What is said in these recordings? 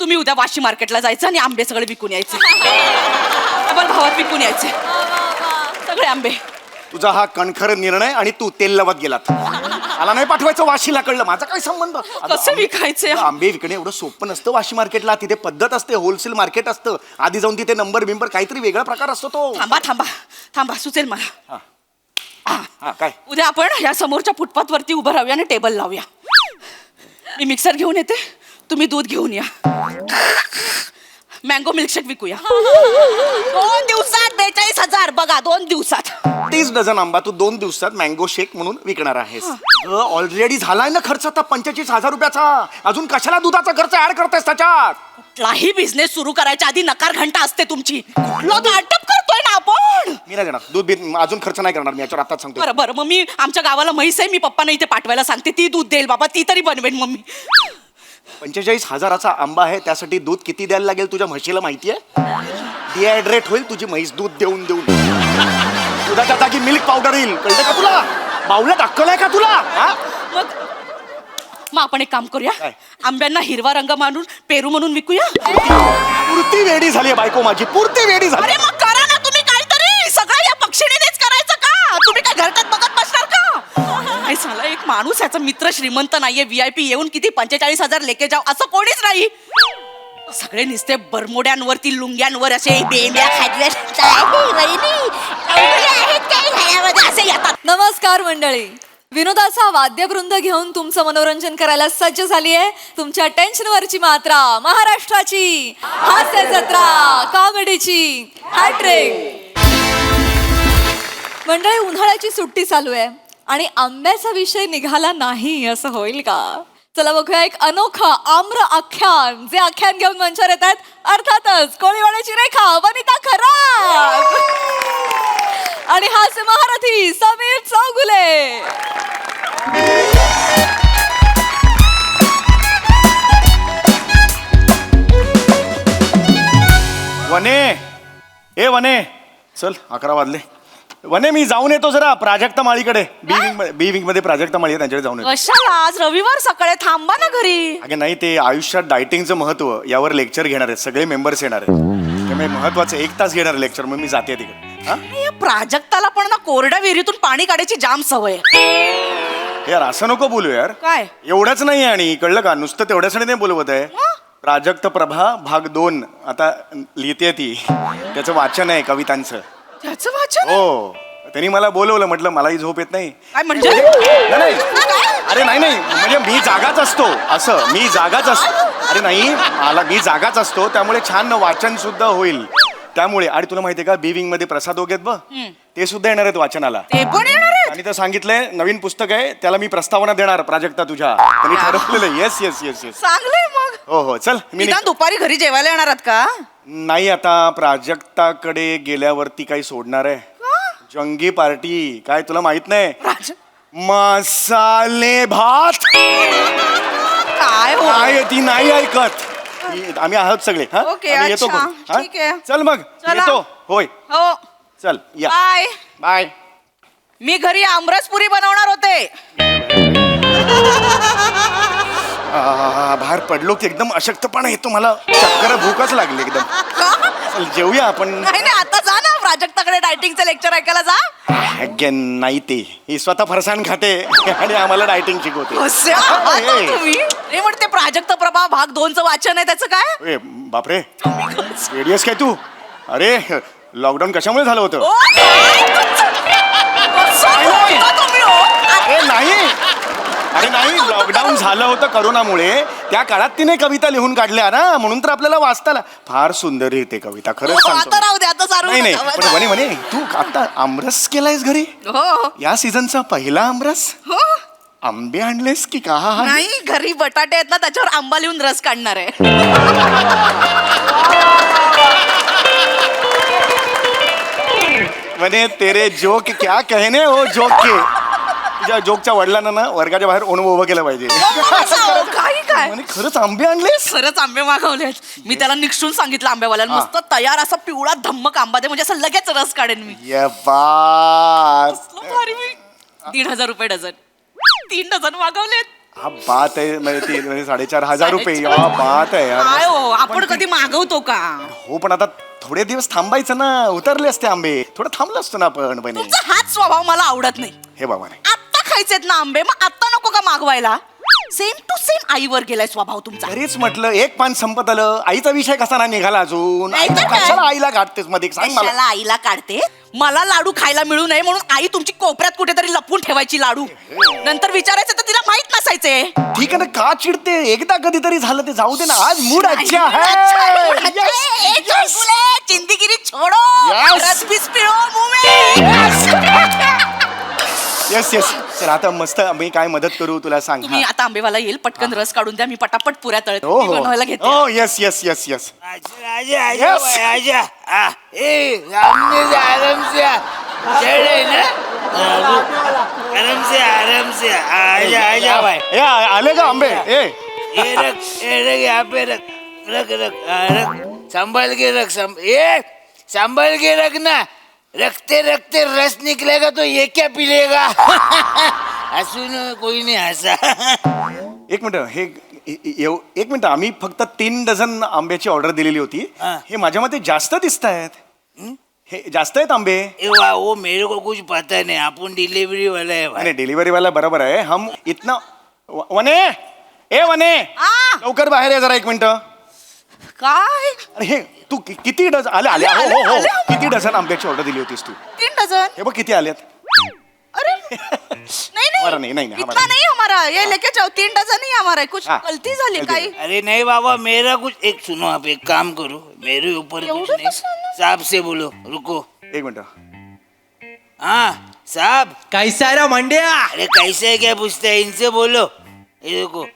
तुम्ही उद्या वाशी मार्केटला जायचं आणि आंबे सगळे विकून यायचे. डबल भावात विकून यायचे सगळे आंबे. तुझा हा कणखर निर्णय आणि तू तेल लवत गेलात. मला नाही पाठवायचं वाशीला, कळलं? माझा काय संबंध? कसं विकायचे आंबे विकणे एवढं सोपं नसतं वाशी मार्केटला. तिथे पद्धत असते, होलसेल मार्केट असतं. आधी जाऊन तिथे नंबर बिंबर काहीतरी वेगळा प्रकार असतो तो. थांबा थांबा थांबा, सुचेल मला. हा काय? उद्या आपण या समोरच्या फुटपाथ वरती उभं राहूया आणि टेबल लावूया. मी मिक्सर घेऊन येते, तुम्ही दूध घेऊन या. Mango milkshake विकूया. 2 दिवसात 42,000. बघा 2 दिवसात 30 डझन आंबा तू 2 दिवसात मँगो शेक म्हणून विकणार आहेस. ऑलरेडी झालाय ना खर्च आता 45,000 रुपयाचा. अजून कशाला दुधाचा खर्च ऍड करतेस त्याच्यात? कुठलाही बिझनेस सुरू करायच्या आधी नकार घंटा असते तुमची. नाटक करतोय ना आपण. मी नाही देणार दूध बीत, अजून खर्च नाही करणार मी याच्यावर आताच सांगतो. बरं बरं, मग मी आमच्या गावाला म्हैस आहे, मी पप्पांना इथे पाठवायला सांगते. ती दूध देईल बाबा, ती तरी बनवेन मम्मी. 45,000चा आंबा आहे, त्यासाठी दूध किती द्यायला लागेल तुझ्या म्हशीला माहितीये? डिहायड्रेट होईल तुझी म्हैस दूध देऊन देऊन. दुधाच्या जागी मिल्क पावडर येईल, कळतं का तुला? बावल्यात अक्कल आहे का तुला? मग आपण एक काम करूया, काय? आंब्यांना हिरवा रंग मारून पेरू म्हणून विकूया. पुरती वेडी झाली बायको माझी, पुरती वेडी झाली. अरे मग करा ना तुम्ही काहीतरी. सगळं या पक्षिणीनेच करायचं का? तुम्ही काय घरटात बघत बसणार का? काय साला, एक माणूस याचा मित्र श्रीमंत नाहीये, VIP येऊन किती 45,000 लेके जाव असं कोणीच नाही. सगळे नुसते बरमोड्यांवरती लुंग्यांवर असे बेंब्या खाजव्या असे येतात. नमस्कार मंडळी, विनोदाचा वाद्यवृंद घेऊन तुमचं मनोरंजन करायला सज्ज झाली आहे तुमच्या टेन्शनवरची मात्रा, महाराष्ट्राची हास्य जत्रा, कॉमेडीची हॅट्रिक. मंडळी, उन्हाळ्याची सुट्टी चालू आहे आणि आंब्याचा विषय निघाला नाही असं होईल का? चला बघूया एक अनोखं आम्र आख्यान. जे आख्यान घेऊन मंचावर येतात अर्थातच कोळीवाड्याची रेखा वनिता खरात आणि हास्य महारथी समीर चौगुले. वने, ए वने, चल 11 वाजले. वने, मी जाऊन येतो जरा प्राजक्ता माळीकडे. बी विंग मध्ये प्राजक्ता माळी आहे, त्यांच्याकडे जाऊन येतो. कशाला? आज रविवार सकाळी थांबा ना घरी. अगे नाही, ते आयुष्यात डायटिंगचं महत्व यावर लेक्चर घेणार आहेत, सगळे मेंबर्स येणार आहेत. त्यामुळे महत्वाचं 1 तास घेणार लेक्चर, मग मी जाते तिकडे. या प्राजक्ताला पण ना कोरड्या विहिरीतून पाणी काढायची जाम सवय आहे. यार असं नको बोलू यार. काय? एवढंच नाही, आणि कळलं का, नुसतं तेवढ्यासाठी नाही बोलवत आहे. प्राजक्त प्रभा भाग 2 आता लिहिते ती, त्याचं वाचन आहे कवितांचं. त्याचं वाचन? हो, त्यांनी मला बोलवलं, म्हटलं मलाही झोप येत नाही. काय म्हणजे? नाही, अरे नाही म्हणजे मी जागाच असतो, असं मी जागाच असतो. अरे नाही, मी जागाच असतो, त्यामुळे छान वाचन सुद्धा होईल. त्यामुळे, आणि तुला माहितीये का, बी विंग मध्ये प्रसाद वगैरे बघ, ते सुद्धा येणार आहेत वाचनाला. ते पण येणार आहेत? आणि तर सांगितलंय नवीन पुस्तक आहे, त्याला मी प्रस्तावना देणार प्राजक्ता तुझ्या. त्यांनी ठरवलेलं. Yes yes yes yes. चांगलंय मग. हो हो, चल मी निदान दुपारी घरी जेवायला येणार आहात का? नाही, आता प्राजक्ताकडे गेल्यावरती काही सोडणार आहे. जंगी पार्टी, काय तुला माहित नाही? मसाले भात काय हो? काय ती नाही ऐकत. आम्ही आहोत सगळे. हा, ओके, आम्ही येतो अच्छा, पण. हा? ठीक आहे. चल मग चला. येतो. होय, हो, चल या. बाय. बाय. मी घरी आमरसपुरी बनवणार होते. बाहेर पडलो की एकदम अशक्तपणा येतो मला, चक्कर भूकच लागली एकदम. चल जेवूया आपण. नाही नाही, आता जा ना प्राजक्ताकडे डायटिंगचं लेक्चर ऐकायला जा. अगेन नाही, ते ही स्वतः फरसाण खाते आणि आम्हाला डायटिंग शिकवते. कसे आहात हो तुम्ही? हे म्हणते प्राजक्त प्रभा भाग 2चं वाचन आहे, त्याचं काय? ए बापरे, रेडियस काय तू? अरे लॉकडाऊन कशामुळे झालं होतं? ओ, काय? कसं बोलता तुम्ही हो? अरे नाही, अरे नाही, लॉकडाऊन झालं होतं करोनामुळे. त्या काळात तिने कविता लिहून काढल्या ना, म्हणून तर आपल्याला वाचताला. फार सुंदर लिहिते कविता, खरंच हो, सांगतो. आता राहू दे, आता सारू नाही नाही, नका. पण म्हणे तू आता आमरस केलायस घरी? हो या सीझनचा पहिला आमरस? हो. आंबे आणलेस की का? नाही, घरी बटाटे आहेत ना, त्याच्यावर आंबा लिहून रस काढणार आहे. म्हणे तेरे जोक क्या कहने हो जोक के. तुझ्या जोकच्या वडिलांना ना वर्गाच्या बाहेर ओणवं उभं केलं पाहिजे. काही काय? म्हणे खरंच आंबे आणलेस? खरंच आंबे मागवलेत. मी त्याला निक्षून सांगितलं आंब्यावाल्याला, मस्त तयार असा पिवळा धम्मक आंबा दे, म्हणजे असं लगेच रस काढेन मी. ये बात. भारी मी. 1,500 रुपये डझन. 3 डझन मागवलेत. हा बात आहे म्हणजे ती म्हणजे 4,500 रुपये या बात आहे काय यार. हो आपण कधी मागवतो का? हो पण आता थोडे दिवस थांबायचं ना, उतरले असते आंबे, थोडं थांबलो असतो ना आपण बहिणी. तुमचा हाच स्वभाव मला आवडत नाही. हे बाबा नाही. आत्ता खायचेत ना आंबे, मग आत्ता नको का मागवायला? सेम टू सेम आईवर गेलाय स्वभाव तुमचा. तरीच म्हटलं एक पान संपत आलं, आईचा विषय कसा नाही निघाला अजून. नाही आई तर काय? कशाला आईला गाठतेस मध्ये सांग मला. कशाला आईला काढते? मला लाडू खायला मिळू नये म्हणून आई तुमची कोपऱ्यात कुठेतरी लपवून ठेवायची लाडू. नंतर विचारायचं तर तिला माहित नसायचे. ठीक आहे ना, का चिडते? एकदा कधीतरी झालं ते जाऊ दे ना. आज मूड अच्छा अच्छा, है. ए, चुलबुले, चिंदीगिरी छोड़ो. Yes. रस बीस पिळो मुंह में. Yes yes. चल आता मस्त मी काय मदत करू तुला सांग. तुम्ही आता आंबेवाला येईल, पटकन रस काढून द्या, मी पटापट पुऱ्या तळते. हो मी बनवायला घेते. हो येस येस येस येस. आजा आजा भाई, आजा सामने से आराम से चढ़ रहे ना, आराम से आजा आजा भाई. ए आले का आंबे? ए ये रख यहाँ पे रख संभाल के रख. संभाल के रखना. रखते रखते रस निकलेगा तो ये क्या पिलेगा. हसून कोई नहीं हंसा. एक मिनिट हे एक मिनिट आम्ही फक्त 3 डझन आंब्याची ऑर्डर दिलेली होती. हा. हे माझ्या मते जास्त दिसत आहेत. हे जास्त आहेत आंबे. ए वाह, वो मेरे को कुछ पता नहीं, अपन डिलीवरी वाला है भाई. नाही डिलिव्हरी वाला बरोबर आहे. हम इतना वने ए वने आ, लवकर बाहेर ये जरा 1 मिनिट. काय अरे हे तू किती डझन आले आले आले, हो हो आले, हो किती डझन आंब्याची ऑर्डर दिली होतीस तू? 3 डझन. हे बघ किती आल्यात. अरे नहीं हमारा नहीं, नहीं, इतना हमारा नहीं हमारा, ये लेके जाओ. 3 डझन ही हमारा है. कुछ हाँ, गलती झाली गलती काही. अरे नहीं बाबा, मेरा कुछ एक सुनो, आप एक काम करो, मेरे ऊपर कुछ एवढं नहीं. कसं ना? साहब से बोलो, रुको. 1 मिनिट. हाँ साहब. कैसा है रा मंड्या? अरे कैसे है क्या पूछते हैं, इनसे बोलो. ये देखो.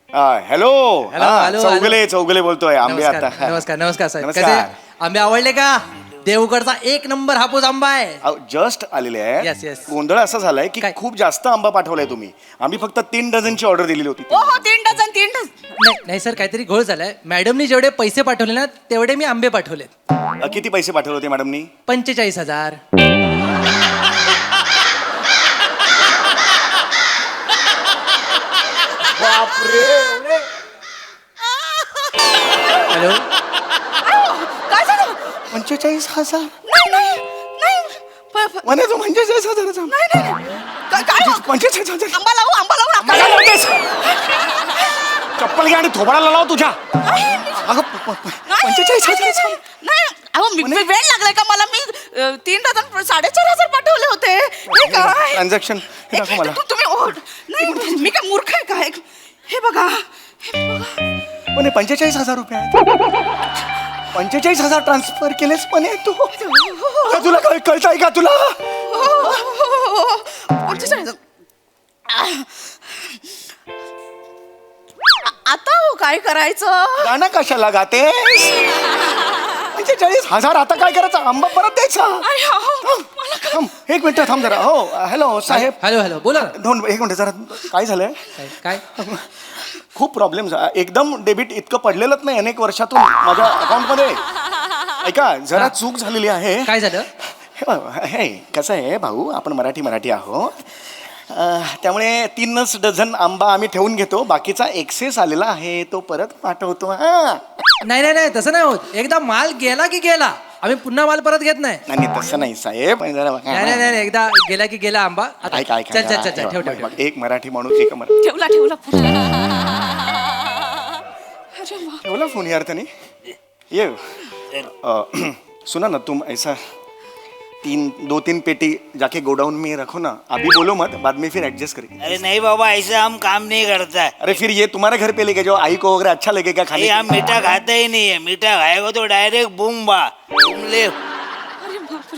हॅलो हॅलो, हॅलो, चौगले बोलतोय आंबे आता. नमस्कार नमस्कार साहेब. नमस्कार. कसे आंबे आवडले का? देवगडचा 1 नंबर हापूस आंबा आहे. जस्ट आलेले आहे. Yes, yes. गोंधळ असा झालाय की काय? खूप जास्त आंबा पाठवलाय तुम्ही. आम्ही फक्त 3 डझनची ऑर्डर दिलेली होती. हो हो 3 डझन 3 डझन. नाही नाही सर, काहीतरी घोळ झालाय. मॅडमनी जेवढे पैसे पाठवले ना तेवढे मी आंबे पाठवलेत. किती पैसे पाठवले होते मॅडमनी? 45,000. हॅलो. काय झालं? 45,000. नाही नाही नाही म्हणे तू 45,000. नाही नाही काय हो? 45,000. आंबा लावू नका. मला लावतेस? चप्पल घ्या आणि थोबाडाला लाव तुझ्या. अगं 45,000. नाही अहो मी वेळ लागलाय का मला? मी 3 डझन 4,500 पाठवले होते. हे काय ट्रान्झॅक्शन हे दाखव मला. तुम्ही नाही मी काय मूर्ख आहे काय? हे बघा म्हणे 45,000 रुपये आहेत. 45,000 ट्रान्सफर केलेस म्हणे तू. तुला कळतंय का तुला? 45,000. आता हो काय करायचं? गाणं कशाला गातेस? 45,000 आता काय करायचं? आंबा परत द्यायचा. अरे हो, मला काय- थांब 1 मिनिट थांब जरा. हो हॅलो साहेब. हॅलो हॅलो बोला ना. 1 मिनिट जरा. काय झालंय? काय? खूप प्रॉब्लेम एकदम डेबिट इतकं पडलेलंच नाही अनेक वर्षातून माझ्या अकाउंटमध्ये. ऐका जरा चूक झालेली आहे. काय झालं? हे कसं आहे भाऊ, आपण मराठी आहोत. त्यामुळे 3च डझन आंबा आम्ही ठेवून घेतो. बाकीचा एक्सेस आलेला आहे तो परत पाठवतो. हा नाही नाही नाही तसं नाही होत. एकदा माल गेला की गेला, आम्ही पुन्हा माल परत घेत नाही. नाही तसं नाही साहेब. जरा नाही नाही नाही एकदा गेला की गेला आंबा. आता ऐका चल चल चल चल, ठेव ठेव ठेव. एक मराठी माणूस एक मराठी ठेवला अरे वा. ठेवला फोन यार त्याने. ये सुना ना तुम ऐसा 2-3 पेटी जाके गोडाउन में रखो ना. अभी बोलो मत, बाद में फिर एडजस्ट करेंगे. अरे नहीं बाबा, ऐसा हम काम नहीं करता है. अरे फिर ये तुम्हारे घर पे लेके जाओ. आई को अगर अच्छा लगेगा खाने ये हम मीठा खाता ही नहीं है. मीठा खाएगा तो डायरेक्ट बूम बा. तुम ले. अरे बापरे.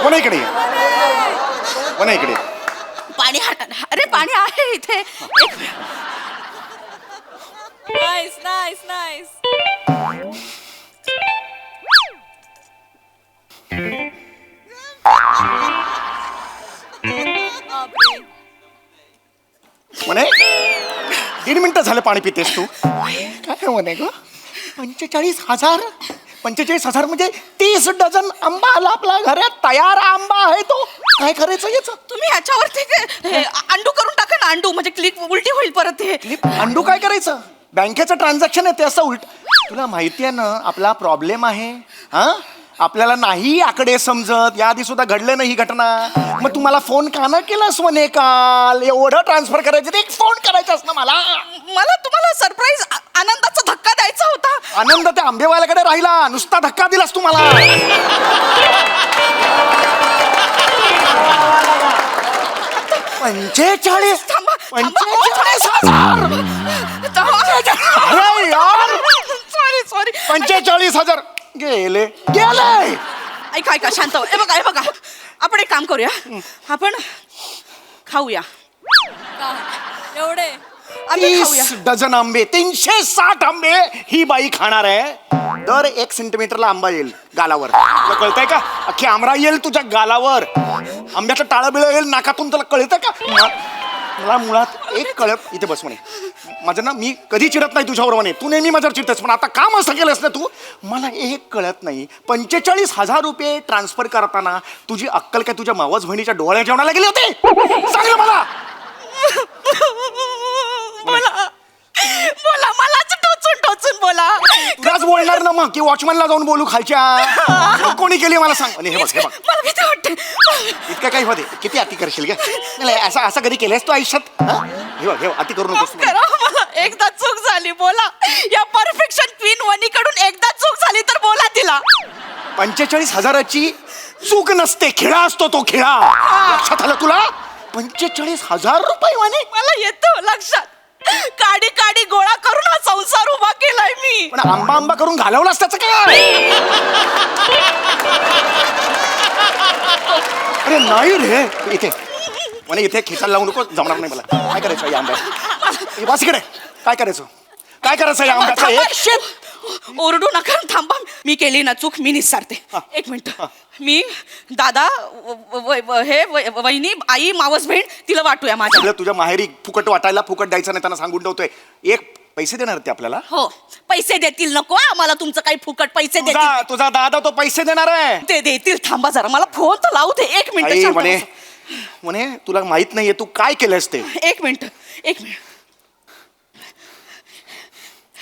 कोणा इकडे कोणा इकडे. पाणी अरे पाणी आहे इथे. एक मिनिट. Nice nice nice. म्हणे 1.5 मिनिटं झालं पाणी पितेस तू. काय म्हणे ग? 45,000 45,000 म्हणजे 30 डझन आंबा आला आपल्या घरात. तयार आंबा आहे तो. काय करायचं याचं? तुम्ही ह्याच्यावरती हे अंडू करून टाका ना, अंडू म्हणजे क्लिक उलटी होईल परत हे. अंडू काय करायचं? बँकेचं ट्रान्झॅक्शन आहे ते असं उलट. तुला माहिती आहे ना आपला प्रॉब्लेम आहे. हा, आपल्याला नाही आकडे समजत. याआधी सुद्धा घडलं नाही ही घटना. मग तू मला फोन का नाही केलास म्हणे काल? एवढं ट्रान्सफर करायचं ते एक फोन करायचास ना मला. मला तुम्हाला सरप्राईज आनंदाचा धक्का द्यायचा होता. आनंद त्या आंबेवाल्याकडे राहिला, नुसता धक्का दिलास तू मला. 45 थांबा, थांबा. 45,000. सॉरी 45,000 गेले गेले. ऐका शांत व्हा. हे बघा आपण एक काम करूया. आपण खाऊया. एवढे आम्ही खाऊया. 30 डझन आंबे, 360 आंबे ही बाई खाणार आहे. दर 1 सेंटीमीटरला आंबा येईल गालावर. तुला कळतंय का? अख्खी आमरा येईल तुझ्या गालावर. आंब्याचं टाळं बिळं येईल नाकातून. तुला कळतंय का? मला मुळात एक कळत. इथे बस म्हणे. माझं ना, मी कधी चिडत नाही तुझ्यावर म्हणे. तू नेहमी माझ्यावर चिडतेस, पण आता काम असं केलंस ना तू. मला एक कळत नाही, 45,000 रुपये ट्रान्सफर करताना तुझी अक्कल काय तुझ्या मावस बहिणीच्या डोळ्या जेवणाला गेले होते? सांग ना मला. बोला मलाच टोचून बोला. तुलाच बोलणार ना मग, की वॉचमॅनला जाऊन बोलू खालच्या? कोणी केली मला सांग. आणि हे बघ मला भीती वाटते. इतकं काही होते. किती अति करशील का? नाही, असं असं कधी केलंयस तू आयुष्यात? हे बघ अति करू नकोस. माफ करा, मला एकदा चूक झाली. बोला. या परफेक्शन क्वीन वनीकडून एकदा चूक झाली तर बोला तिला. 45,000ची चूक नसते, खिळा असतो तो खिळा. लक्षात आलं तुला? 45,000 रुपये म्हणे. मला येतं लक्षात. काडी काडी गोळा करून हा संसार उभा केलाय मी. पण आंबा करून घालवलास त्याचं काय? अरे नाही रे, इथे म्हणे इथे खेचायला लावू नको. जमणार नाही मला. काय करायचं या आंब्या? बस इकडे. काय करायचं या आंब्याचं? एक शेत. ओरडू नका, थांबा. मी केली ना चूक, मी निस्सारते. एक मिनिट. मी दादा वहिनी आई मावस बहीण तिला वाटूया माझ्या. सगळं तुझ्या माहेरी फुकट वाटायला, फुकट द्यायचं नाही त्यांना सांगून ठेवतोय. एक पैसे देणार ते आपल्याला. हो, पैसे देतील. नको आम्हाला तुमचं काही फुकट. पैसे देतील. तुझा दादा तो पैसे देणार आहे. ते देतील. थांबा जरा, मला फोन तर लावू दे. एक आई मिनिट. म्हणे तुला माहित नाहीये तू काय केलंस ते. एक मिनिट.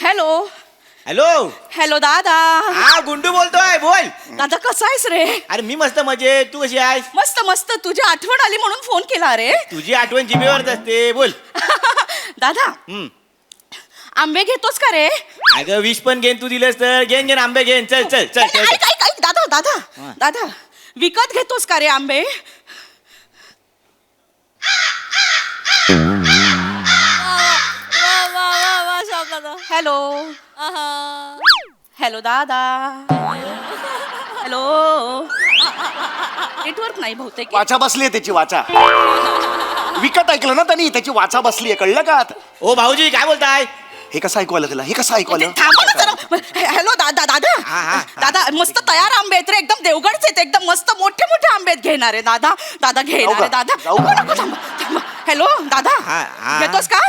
हॅलो हॅलो दादा. हा गुंडू बोलतोय. बोल. दादा कसा आहेस रे? अरे मी मस्त मजेत. तू कशी आहेस? मस्त. तुझी आठवण आली म्हणून फोन केला रे. तुझी आठवण जिभेवरच असते. बोल. दादा आंबे घेतोस का रे? अगं 20 पण घेन तू दिलंस तर. घेन आंबे घेन. चल ऐक दादा विकत घेतोस का रे आंबे? हॅलो दादा. नेटवर्क नाही बहुतेक. वाचा बसलीये त्याची वाचा. विकत ऐकलं ना त्यांनी, त्याची वाचा बसलीये. कळलं का? ओ भाऊजी काय बोलताय? हे कसं ऐकू आलं तुला? हे कसं ऐकू आलं? थांबा ना जरा. हॅलो दादा मस्त तयार आंबे आहेत रे. एकदम देवगडचे आहेत. एकदम मस्त मोठे आंबे आहेत. घेणार आहे दादा घेणार आहे दादा. नको, थांबा. हॅलो दादा घेतोस का?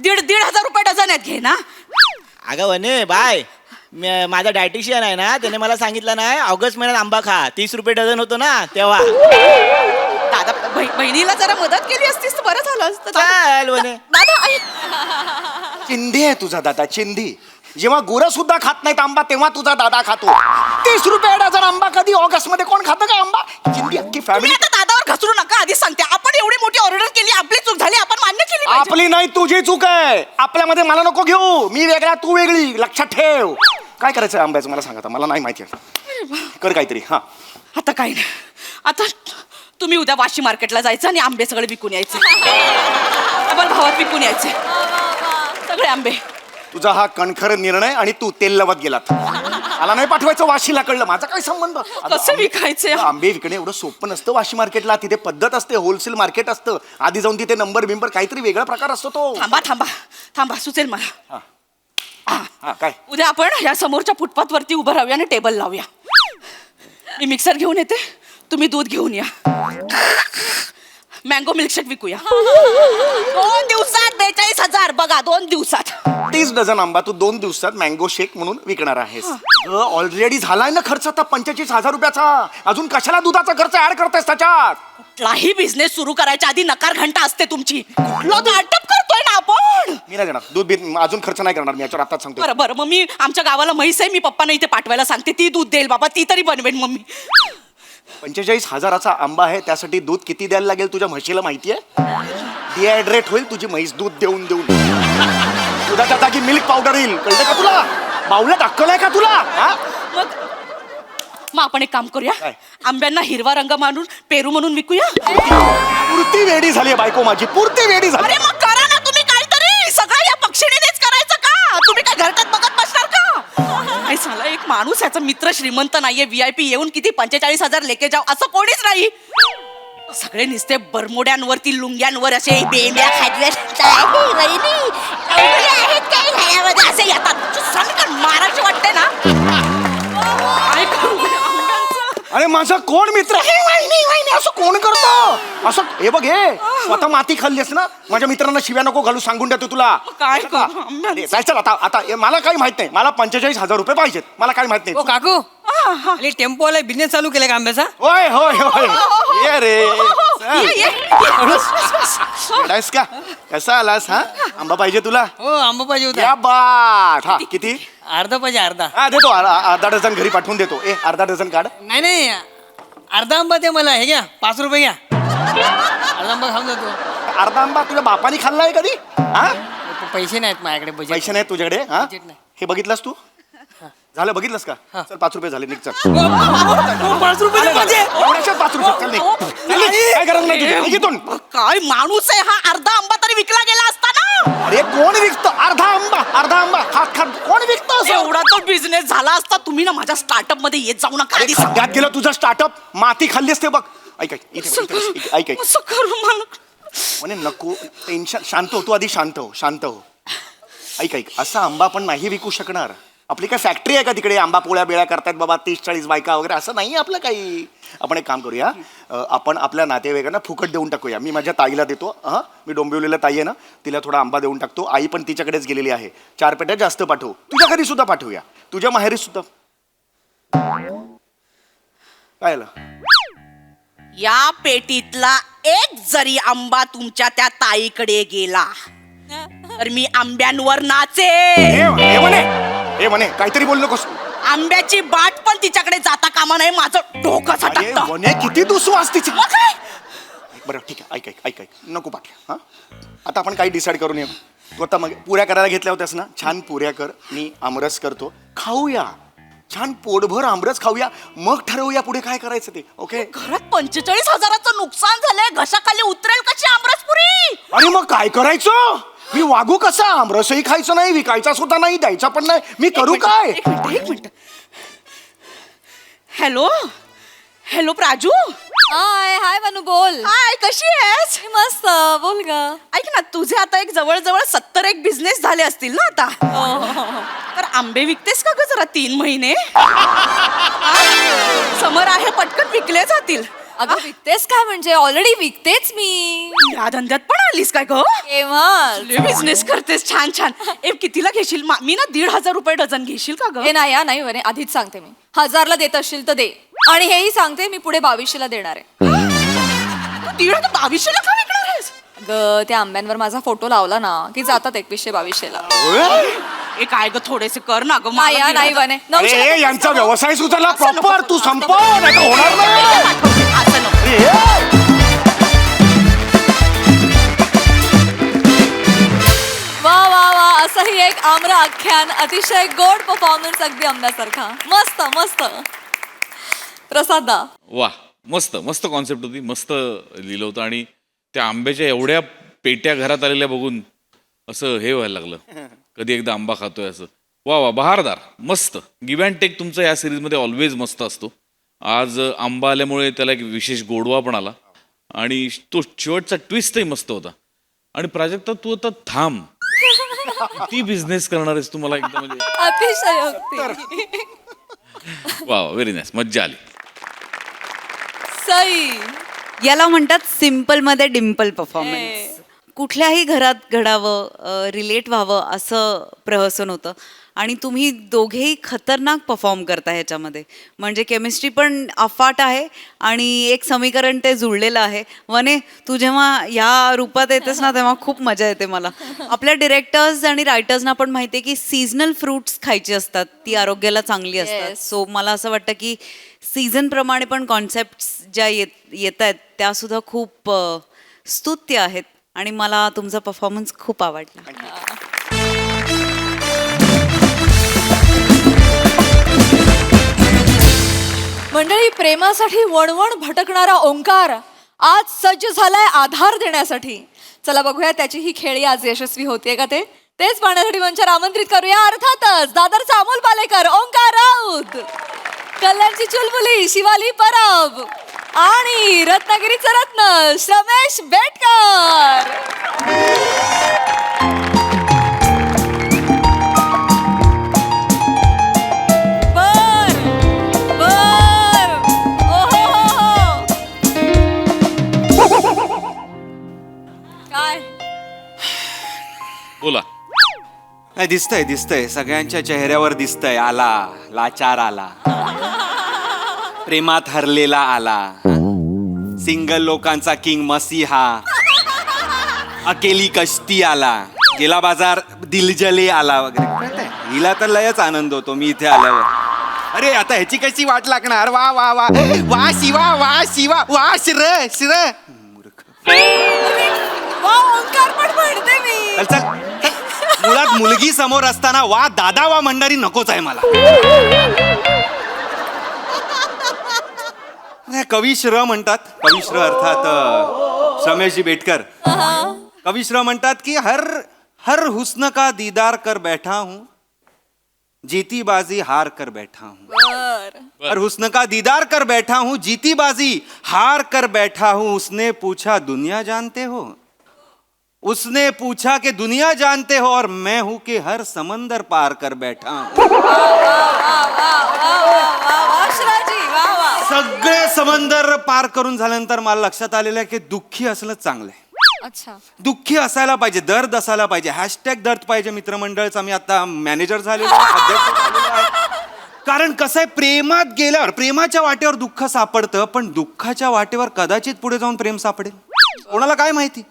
1,500 रुपये डझन आहेत. घे ना. अगं वने बाय. माझा डायटिशियन आहे ना, त्याने मला सांगितलं नाही ऑगस्ट महिन्यात आंबा खा. 30 रुपये डझन होतो ना तेव्हा. दादा बहिणीला जरा मदत केली असतीस तर बरं झालं असतं. चाल वने. दादा ऐक. चिंधी आहे तुझा दादा, चिंधी. जेव्हा गुरं सुद्धा खात नाहीत आंबा तेव्हा तुझा दादा खातो. 30 रुपये डझन आंबा कधी ऑगस्ट मध्ये कोण खातं का आंबा? चिंधी अख्खी तुम्ही फॅमिली. आता दादावर घसरू नका. आधीच सांगते, आपण एवढी मोठी ऑर्डर केली. आपली चूक झाली, आपण मान्य केली पाहिजे. आपली नाही तुझी चूक आहे. आपल्यामध्ये मला नको घेऊ. मी वेगळा तू वेगळी. लक्षात ठेव. काय करायचं आंब्याचं मला सांगा. मला नाही माहिती. कर काहीतरी. हा आता काय नाही. आता तुम्ही उद्या वाशी मार्केटला जायचं आणि आंबे सगळे विकून यायचे. डबल भावात विकून यायचे सगळे आंबे. तुझा हा कणखर निर्णय. आणि तू तेल लवत गेलात. मला नाही पाठवायचं वाशीला. कळलं? माझा काय संबंध? कसं विकायचे आंबे विकणे एवढं सोपं नसतं वाशी मार्केटला. तिथे पद्धत असते. होलसेल मार्केट असतं. आधी जाऊन तिथे नंबर बिंबर काहीतरी वेगळा प्रकार असतो तो. थांबा सुचेल मला. हा काय? उद्या आपण या समोरच्या फुटपाथ वरती उभं राहूया आणि टेबल लावूया. मी मिक्सर घेऊन येते, तुम्ही दूध घेऊन या. Mango milkshake विकूया. 2 दिवसात 42,000. बघा 2 दिवसात. 30 डझन आंबा तू 2 दिवसात मँगो शेक म्हणून विकणार आहेस. ऑलरेडी झालाय ना खर्च आता 45,000 रुपयाचा. अजून कशाला दुधाचा खर्च ऍड करतेस त्याच्यात? कुठलाही बिझनेस सुरू करायच्या आधी नकार घंटा असते तुमची. कुठला स्टार्टअप करतोय ना आपण. मी नाही देणार दूध बीत अजून खर्च नाही करणार मी याच्यावर आताच सांगतो. बरं बरं, मग मी आमच्या गावाला म्हैस आहे, मी पप्पांना इथे पाठवायला सांगते, ती दूध देईल बाबा, ती तरी बनवेन मम्मी. 45,000चा आंबा आहे, त्यासाठी दूध किती द्यायला लागेल तुझ्या म्हशीला माहितीये? डिहायड्रेट होईल तुझी म्हैस दूध देऊन देऊन. दुधाच्या जागी मिल्क पावडर येईल, कळलं का तुला? बावल्यात अक्कल आहे का तुला? हा? मग आपण एक काम करूया, काय? आंब्यांना हिरवा रंग मारून पेरू म्हणून विकूया. पुरती वेडी झाली बायको माझी, पुरती वेडी झाली. अरे मग करा ना तुम्ही काहीतरी. सगळं या पक्षिणीनेच करायचं का? तुम्ही काय घरटात बघत बसणार का? नाही साला एक माणूस याचा मित्र श्रीमंत नाहीये, VIP येऊन किती 45,000 लेके जाव असं कोणीच नाही. सगळे नुसते बरमोड्यांवरती लुंग्यांवर असे बेंड्या खाजव्या असे येतात. मारायचे वाटते ना. काय करू बरं आंब्यांचं? अरे माझा कोण मित्र? हे वाहिनी वाहिनी असं कोण करतो असं? हे बघ हे स्वतः माती खाल्लीस ना. माझ्या मित्रांना शिव्या नको घालू, सांगून देतो तुला. काय करू आंब्यांचं? अरे, चल चल आता आता मला काही माहित नाही. मला 45,000 रुपये पाहिजेत. मला काही माहित ओ नाही. काकू अरे टेम्पोवाला बिझनेस चालू केला का आंब्याचा? होय होय होय ये रे. ये, ये. येडायस का? कसा आलास? हा आंबा पाहिजे तुला? हो आंबा पाहिजे होता. या बात. हा किती? अर्धा पाहिजे अर्धा. हा देतो अर्धा डझन घरी पाठवून देतो. अर्धा डझन काढ. नाही नाही अर्धा आंबा दे मला. हे घ्या 5 रुपये घ्या. अर्धा आंबा खाऊन जातो. अर्धा आंबा तुझ्या बापानी खाल्लाय कधी? हा पैसे नाहीत माझ्याकडे बजेट. पैसे नाहीत तुझ्याकडे? हा बजेट नाही. हे बघितलंस तू? झालं बघितलंस का? चल 5 रुपये झाले, निघ चल. 5 रुपये पाहिजे. एवढ्याशात 5 रुपये चल, निघ. चल, निघ. काय गरज नाही तुझी. निघ इथून. काय माणूस आहे हा. अर्धा आंबा तरी विकला गेला असता ना. अरे कोण विकतो अर्धा आंबा खात खात कोण विकतो असं? एवढा तो बिझनेस झाला असता. तुम्ही ना माझ्या स्टार्टअप मध्ये येत जाऊ नका. अरे खड्ड्यात गेलं तुझं स्टार्टअप. माती खाल्लीस ते बघ. ऐक ऐक इथे बघ, इथे बघ. ऐक ऐक असं करू मला. म्हणे नको टेन्शन. शांत हो तू आधी. शांत हो. ऐक ऐक असा आंबा पण नाही विकू शकणार. आपली काय फॅक्टरी आहे का तिकडे आंबा पोळ्या बेळ्या करतायत बाबा 30-40 बायका वगैरे? असं नाही आपलं काही. आपण एक काम करूया, आपण आपल्या नातेवाईकांना फुकट देऊन टाकूया. मी माझ्या ताईला देतो. मी डोंबिवलीला ताई आहे ना, तिला थोडा आंबा देऊन टाकतो. आई पण तिच्याकडेच गेलेली आहे. 4 पेट्या जास्त पाठवू. तुझ्या घरी सुद्धा पाठवूया, तुझ्या माहेरी सुद्धा. काय आलं? या पेटीतला एक जरी आंबा तुमच्या त्या ताईकडे गेला तर मी आंब्यांवर नाचे. हे म्हणे काहीतरी बोल नकोस. आंब्याची बाट पण तिच्याकडे जाता कामा नाही. माझं डोकं अरे सटकतं. म्हणे किती दुसवास तिची. मग काय? बरं ठीक आहे. ऐक नको पाठव. हा आता आपण काही डिसाईड करून येऊ. तू आता मग पुऱ्या करायला घेतल्या होत्यास ना, छान पुऱ्या कर. मी आमरस करतो, खाऊया. छान पोटभर आमरस खाऊया, मग ठरवूया पुढे काय करायचं ते. ओके? घरात 45,000चं नुकसान झालंय. घशाखाली उतरेल कशी आमरसपुरी? अरे मग काय करायचं? मी वागू कसा? आमरसही खायचं नाही, विकायचा सुद्धा नाही, द्यायचा पण नाही. मी करू काय? एक मिनिट. हॅलो प्राजू. हाय मनू बोल. हाय, कशी आहेस? मी मस्त. बोल ग. ऐक ना, तुझे आता एक जवळ 70 एक बिझनेस झाले असतील ना आता. तर आंबे विकतेस का ग जरा 3 महिने? समर आहे, पटकन विकले जातील. अगं विकतेस काय म्हणजे? ऑलरेडी विकतेच मी. या धंद्यात पण आलीस काय ग? केव्हा? बिझनेस करतेस छान. कितीला घेशील? मी ना 1,500 रुपये डझन घेशील का ग? हे नाही बरे, आधीच सांगते मी. 1000ला देत असशील तर दे. आणि हेही सांगते मी पुढे 2200ला देणार आहे. 2200ला का विकणार आहेस? ग त्या आंब्यांवर माझा फोटो लावला ना की जातात 2100-2200ला. ए काय ग, थोडेसे कर ना ग. नाही बने. अरे यांचा व्यवसाय सुधारला प्रॉपर. तू संपव, नाही तर होणार नाही. असं नको. वा असंही एक आम्र आख्यान. अतिशय गोड परफॉर्मन्स, अगदी आंब्यासारखा. मस्त प्रसादा. वा मस्त कॉन्सेप्ट होती. मस्त लिहिलं होतं. आणि त्या आंब्याच्या एवढ्या पेट्या घरात आलेल्या बघून असं हे व्हायला लागलं, कधी एकदा आंबा खातोय असं. वा बहारदार. मस्त. गिव्ह अँड टेक तुमचा या सिरीजमध्ये ऑलवेज मस्त असतो. आज आंबा आल्यामुळे त्याला एक विशेष गोडवा पण आला आणि तो शेवटचा ट्विस्टही मस्त होता. आणि प्राजक्ता तू आता थांब, ती बिझनेस करणार आहेस तुम्हाला एकदम म्हणजे अतिशयोक्ती. वा व्हेरी नाईस. मज्जा आली. सई. याला म्हणतात सिम्पल मध्ये डिम्पल परफॉर्मन्स. कुठल्याही घरात घडावं, रिलेट व्हावं असं प्रहसन होतं. आणि तुम्ही दोघेही खतरनाक परफॉर्म करता ह्याच्यामध्ये. म्हणजे केमिस्ट्री पण अफाट आहे आणि एक समीकरण ते जुळलेलं आहे. वने, तू जेव्हा ह्या रूपात येतेस ना तेव्हा खूप मजा येते मला. आपल्या डिरेक्टर्स आणि रायटर्सना पण माहिती आहे की सीझनल फ्रुट्स खायची असतात, ती आरोग्याला चांगली असतात. सो मला असं वाटतं की सीझनप्रमाणे पण कॉन्सेप्ट्स ज्या येत आहेत त्यासुद्धा खूप स्तुत्य आहेत आणि मला तुमचा परफॉर्मन्स खूप आवडला. मंडळी, प्रेमासाठी वणवण भटकणारा ओंकार आज सज्ज झालाय आधार देण्यासाठी. चला बघूया त्याची ही खेळी आज यशस्वी होतीये का तेच पाहण्यासाठी मंचावर आमंत्रित करूया अर्थातच दादरचा अमोल पालेकर, ओंकार राऊत, कल्याणची चुलबुली शिवाली परब आणि रत्नागिरीचा रत्न श्रमेश बेटकर. काय बोला. नाही, दिसतंय सगळ्यांच्या चेहऱ्यावर दिसतंय. आला लाचार, आला प्रेमात हरलेला, आला सिंगल लोकांचा किंग मसीहा, अकेली कश्ती आला, गेला बाजार दिलजले आला वगैरे. कळतंय? हिला तर लयच आनंद होतो मी इथे आल्यावर. अरे आता ह्याची कशी वाट लागणार. वा वा वा वा शिवा, वा शिवा, वा शिर मूर्ख. वा ओंकार पण म्हणते मी. चल चल. मुळात मुलगी समोर असताना वा दादा वा मंडारी नकोच आहे मला. कविश्र म्हणतात, कविश्र अर्थात श्रमेशजी बेटकर. कविश्र म्हणतात की हर हुस्न का दीदार कर बैठा हूं, जीती बाजी हार कर बैठा हूं. हर हुस्न का दीदार कर बैठा हूं, जीती बाजी हार कर बैठा हूं. उसने पूछा दुनिया जानते हो, उसने पूछा कि दुनिया जानते हो, और मैं हूं कि हर समंदर पार कर बैठा हूं. सगळे समंदर पार करून झाल्यानंतर मला लक्षात आलेलं आहे की दुःखी असलं चांगलं आहे. अच्छा, दुःखी असायला पाहिजे, दर्द असायला पाहिजे. हॅशटॅग दर्द पाहिजे मित्रमंडळचा. मी आता मॅनेजर झालेलो आहे, अध्यक्ष झालेलो आहे. कारण कसं आहे, प्रेमात गेल्यावर प्रेमाच्या वाटेवर दुःख सापडतं, पण दुःखाच्या वाटेवर कदाचित पुढे जाऊन प्रेम सापडेल, कोणाला काय माहिती.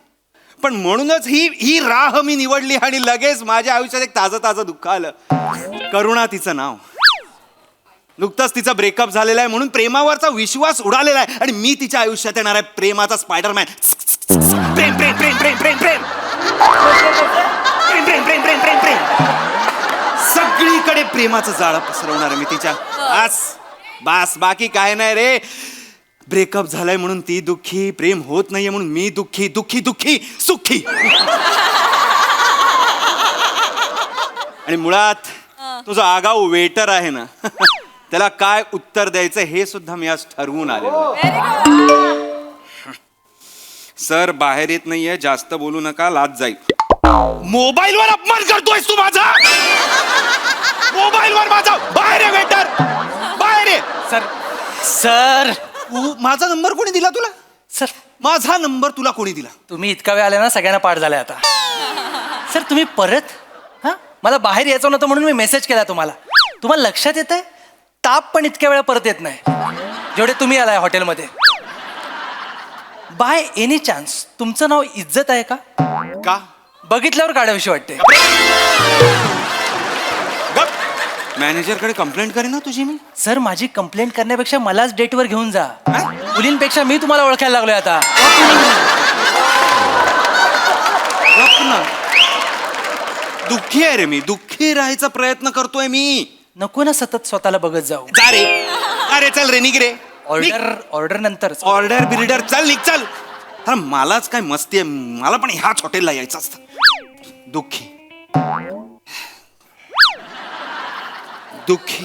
पण म्हणूनच ही राह मी निवडली आणि लगेच माझ्या आयुष्यात एक ताजं दुःख आलं. करुणा तिचं नाव. नुकतंच तिचा ब्रेकअप झालेला आहे म्हणून प्रेमावरचा विश्वास उडालेला आहे आणि मी तिच्या आयुष्यात येणार आहे प्रेमाचा स्पायडरमॅन. प्रेम प्रेम प्रेम प्रेम प्रेम प्रेम प्रेम प्रेम प्रेम प्रेम प्रेम प्रेम सगळीकडे प्रेमाचं जाळं पसरवणार आहे मी तिच्या. बास बाकी काय नाही रे. ब्रेकअप झालाय म्हणून ती दुःखी, प्रेम होत नाहीये म्हणून मी दुःखी, दुःखी दुःखी सुखी. आणि मुळात तो जो आगाऊ वेटर आहे ना त्याला काय उत्तर द्यायचं हे सुद्धा मी आज ठरवून आलेलो. सर बाहेर येत नाहीये, जास्त बोलू नका, लाज जाईल. मोबाईलवर अपमान करतोयस तू माझा. मोबाईलवर माझा. बाहेर आहे वेटर, बाहेर आहे. सर तू माझा नंबर कोणी दिला तुला? सर माझा नंबर तुला कोणी दिला? तुम्ही इतका वेळ आले ना, सगळ्यांना पाठ झालाय आता. सर तुम्ही परत मला बाहेर यायचं नव्हतं म्हणून मी मेसेज केला तुम्हाला. तुम्हाला लक्षात येत आहे, ताप पण इतक्या वेळा परत येत नाही जेवढे तुम्ही आलाय हॉटेलमध्ये. बाय एनी चान्स तुमचं नाव इज्जत आहे का? का? बघितल्यावर काढाविषयी वाटते. मॅनेजरकडे कंप्लेंट करेन ना तुझी मी. सर माझी कंप्लेंट करण्यापेक्षा मलाच डेटवर घेऊन जा. मुलींपेक्षा मी तुम्हाला ओळखायला लागलोय आता. दुःखी आहे रे मी, दुःखी राहायचा प्रयत्न करतोय मी. नको ना सतत स्वतःला बघत जाऊ. जा रे. अरे चल रे, निघ रे. ऑर्डर नंतर. ऑर्डर बिल्डर चल निघ चल. हा मलाच काय मस्ती आहे, मला पण ह्याच हॉटेलला यायचं असतं. दुःखी दुःखी.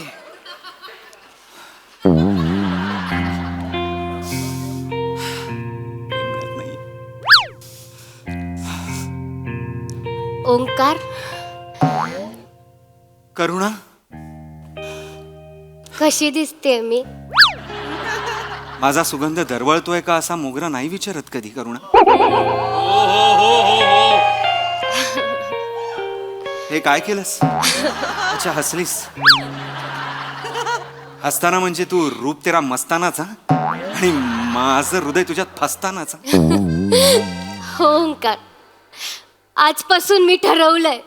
ओंकार, करुणा कशी दिसते मी? माझा सुगंध दरवळतोय का असा मोगरा नाही विचारत कधी करुणा. हे काय केलंस? अच्छा हसलीस. हसताना म्हणजे तू रूप तेरा मस्तानाचा आणि माझं हृदय तुझ्यात फसतानाचा. हो ओंकार, आजपासून मी ठरवलंय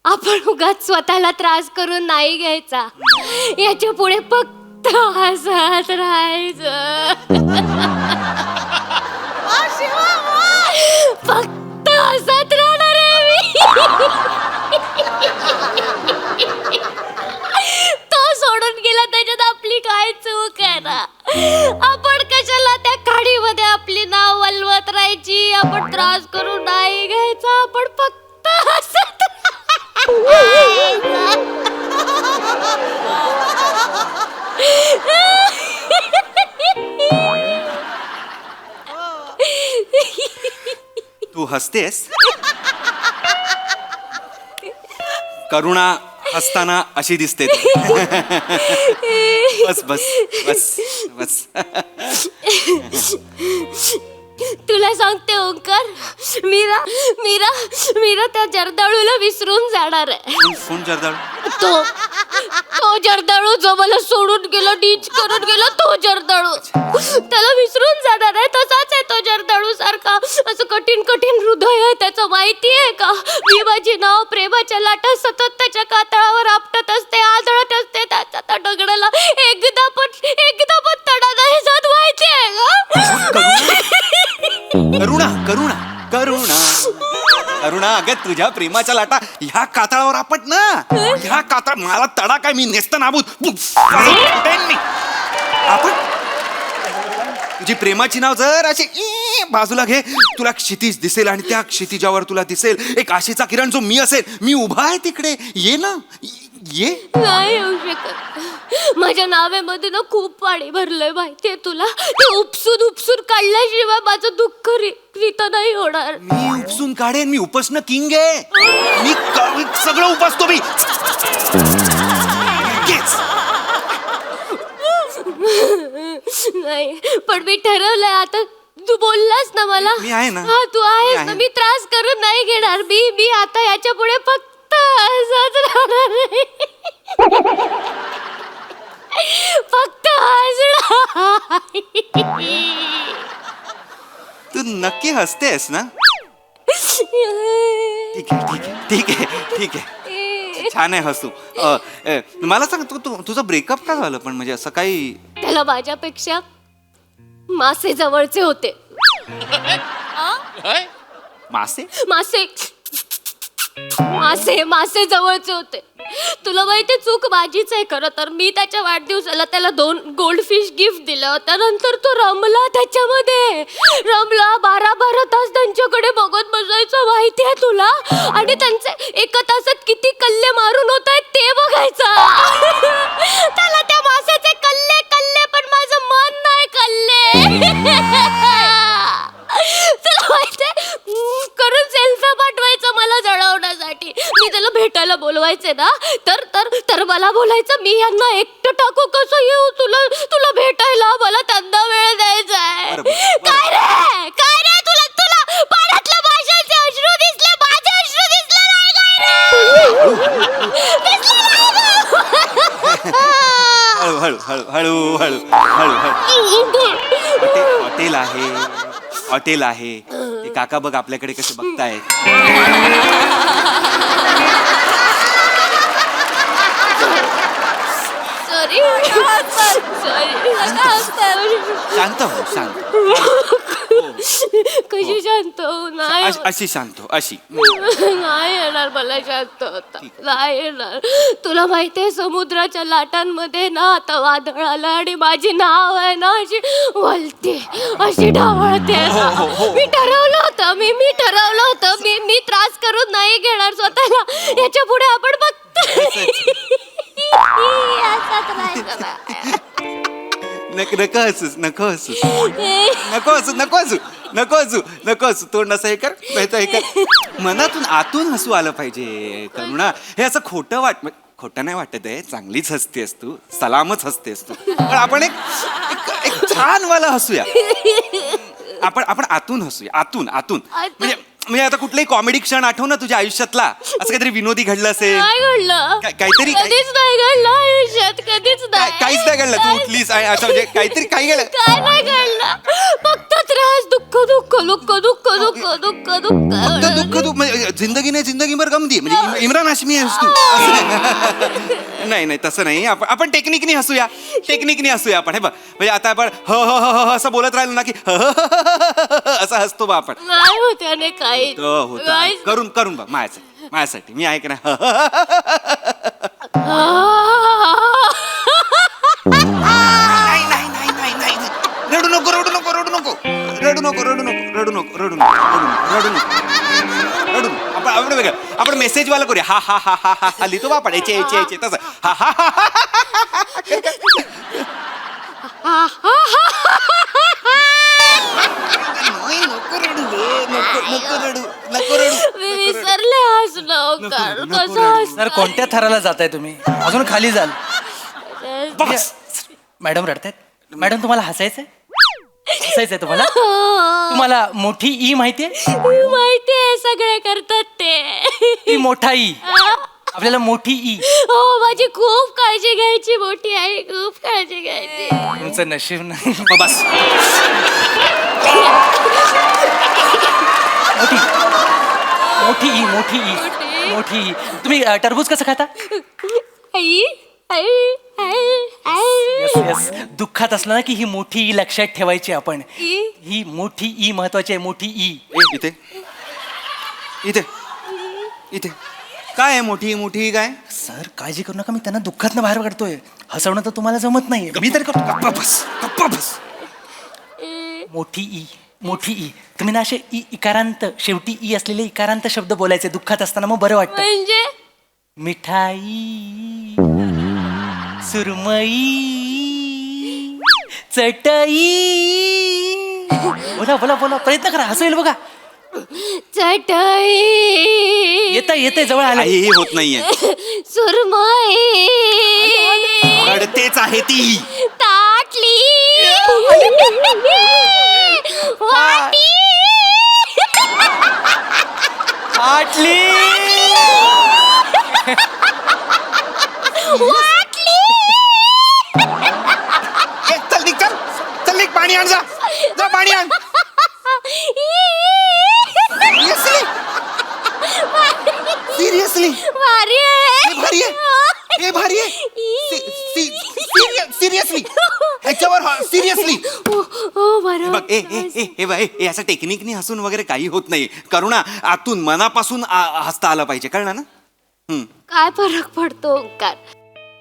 आपण उगाच स्वतःला त्रास करून नाही घ्यायचा. याच्या पुढे फक्त हसत राहायचं. फक्त हसत राहणार आहे मी. तो सोडून गेला त्याच्यात आपली काय चूक आहे ना. आपण कशाला त्या खाडीमध्ये आपली नाव वलवत राहायची. आपण त्रास करून नाही घ्यायचा. आपण फक्त हसत तू हसतेस. करुणा हसताना अशी दिसते. बस बस बस बस. तुला सांगते ओंकार, मीरा मीरा मीरा त्या जर्दाळूला विसरून जाणार आहे. कोण जर्दाळू? तो जर्दाळू जो मला सोडून गेला, डीच करून गेला, तो जर्दाळू. त्याला विसरून जाणार आहे. तसाच आहे तो जर्दाळू सारखा. असं कठीण कठीण हृदय आहे त्याचं, माहिती आहे का. मी माझी नाव प्रेमाच्या लाटा सतत त्याच्या कातळावर आपटत असते, आदळत असते. त्याच्या त्या दगडाला एकदा पण तडा नाही जात, माहिती आहे का. करुणा करुणा करुणा करुणा, अगं तुझ्या प्रेमाच्या लाटा ह्या कातळावर आपट ना. ह्या कातळ मला तडा काय, मी नेस्त नाबूत आपण. तुझी प्रेमाची नाव जर अशी बाजूला घे, तुला क्षितिज दिसेल आणि त्या क्षितिजावर तुला दिसेल एक आशेचा किरण जो मी असेल. मी उभा आहे तिकडे, ये ना ये. नाही येऊ शकत. माझ्या नावेमध्ये ना खूप पाणी भरलंय, माहितीये तुला. ते उपसून उपसून काढल्याशिवाय माझं दुःख रीत नाही होणार. मी उपसून काढेन. मी उपसणं किंग आहे. मी सगळं उपसतो मी. नाही पण मी ठरवलंय आता. तू बोललास ना मला. मी आहे ना. हा तू आहेस आहे. ना. मी त्रास करून नाही घेणार. मी आता याच्या पुढे फक्त हसत राहणार आहे. फक्त हसणार. तू नक्की हसतेस ना? ठीक आहे ठीक आहे ठीक आहे ठीक आहे. छान आहे हसू. मला सांग, तुझं ब्रेकअप का झालं पण? म्हणजे असं काही. त्याला माझ्यापेक्षा मासे जवळचे होते. मासे मासे मासे मासे जवळचे होते. तुला माहिती चूक माझीच आहे खरं तर. मी त्याच्या वाढदिवसाला त्याला 2 गोल्ड फिश गिफ्ट दिलं होतं. नंतर तो रमला त्याच्यामध्ये. रमला 12-12 तास त्यांच्याकडे बघत बसायचं, माहिती आहे तुला. आणि त्यांचे एका तासात किती कल्ले मारून होत आहेत ते बघायचं. त्याला त्या माशाचे कल्ले कल्ले, पण माझं मन नाही कल्ले. तुला माहितीये करून सेल्फ्या पाठवायचं मला जळवण्यासाठी. मी त्याला भेटायला बोलवायचे ना, तर मला बोलायचं मी यांना एकटं टाकू कसं येऊ तुला भेटायला. मला त्यांना वेळ द्यायचा आहे. काय रे तुला पाण्यातल्या माशांचे अश्रू दिसले, माझे अश्रू दिसले नाही. हळू हळू हळू हळू हळू हळू. हॉटेल आहे, हॉटेल आहे. ते काका बघ आपल्याकडे कसे बघतायत. सॉरी शांत हो शांत. कशी शांत हो. नाही अशी शांत हो अशी. नाही येणार मला शांत होता. नाही येणार. तुला माहितीये समुद्राच्या लाटांमध्ये ना आता वादळ आलं आणि माझी नाव आहे ना अशी वलते, अशी ढावळते. मी ठरवलं होतं मी ठरवलं होतं मी त्रास करून नाही घेणार स्वतःला. याच्या पुढे आपण फक्त नको हसूस नको हसूस नको हसू नको हसू नको हसू नको हसू. तोंड असं हे कर, हे कर. मनातून आतून हसू आलं पाहिजे करुणा. हे असं खोटं खोटं नाही वाटत आहे, चांगलीच हसतेस तू, सलामच हसतेस तू. पण आपण एक छान वाला हसूया. आपण आतून हसूया, आतून आतून. म्हणजे आता कुठलाही कॉमेडी क्षण आठव ना तुझ्या आयुष्यातला, असं काहीतरी विनोदी घडलं असेल. काय घडलं काहीतरी कधीच नाही घडलं आयुष्यात, कधीच नाही. काहीच नाही घडलं. तू उठलीस आणि असं म्हणजे काहीतरी काही घडलं. काय नाही घडलं, फक्त त्रास, दुःख दुःख दुःख दुःख दुःख दुःख फक्त दुःख तू म्हणजे जिंदगी नाही जिंदगीभर गमती म्हणजे इम्रान हाशमी आहेस तू. असं नाही नाही तसं नाही. आपण टेक्निकनी हसूया, टेक्निकनी हसूया आपण. हे बघ म्हणजे आता आपण ह ह ह ह असं बोलत राहिलो ना की ह ह ह ह असं हसतो बा आपण. नाही होत्याने काही होतं करून करून बघ माझ्यासाठी मी आहे की नाही. नाही नाही नाही नाही नाही रडू नको रडू नको रडू नको रडू नको रडू नको रडू नको रडू नको रडू नको रडू नको. आपण वेगळं आपण मेसेज वाला करूया. हा हा हा हा हा लिहितो बा आपण याचे याचे याचे तसं हा हा हा नको रडू नको नको रडू नको रडू. मी विसरले हसणं कसं हसणं. सर कोणत्या थराला जाताय तुम्ही? अजून खाली जाल. बस. मॅडम रडतायत. मॅडम तुम्हाला हसायचंय? हसायचंय तुम्हाला? तुम्हाला मोठी ई माहितीये? माहितीये सगळे करतात ते. ती मोठा ई. आपल्याला मोठी ई. हो माझी खूप काळजी घ्यायची मोठी आई, खूप काळजी घ्यायची. तुमचं नशीब नाही. बस मोठी मोठी ई मोठी ई मोठी ई. तुम्ही टरबूज कसं खाता? आई आई आई आई. Yes yes. दुःखात असलं ना की ही मोठी ई लक्षात ठेवायची आपण. ई? ही मोठी ई महत्वाची आहे. मोठी ई. इथे इथे इथे काय आहे मोठी मोठी काय? सर काळजी करू नका, मी त्यांना दुःखातनं बाहेर काढतोय. हसवणं तर तुम्हाला जमत नाही. मी तरी करतो. गप्पा बस गप्पा बस. मोठी ई मोठी ई. तुम्ही ना असे इकारांत शेवटी ई असलेले इकारांत शब्द बोलायचे दुःखात असताना, मग बरं वाटतं. म्हणजे मिठाई, सुरमई, चटई. बोला बोला बोला, प्रयत्न करा, हसू येईल बघा. चटई, येतंय येतंय, जवळ आलं. काही होत नाहीये. सुरमई, रडतेच आहे ती. ताटली, वाटी, आटली. वाटली. चल निघ चल चल निघ. पाणी आण जा जा पाणी आण. सिरियसली भारी आहे. भारी आहे. हे भारी आहे. सिरियसली ह्याच्यावर सिरियसली हो बरं. बघ. हे बघ हे असं टेक्निकनी हसून वगैरे काही होत नाही. करुणा आतून मनापासून हसता आलं पाहिजे, कळलं ना? काय फरक पडतो ओंकार?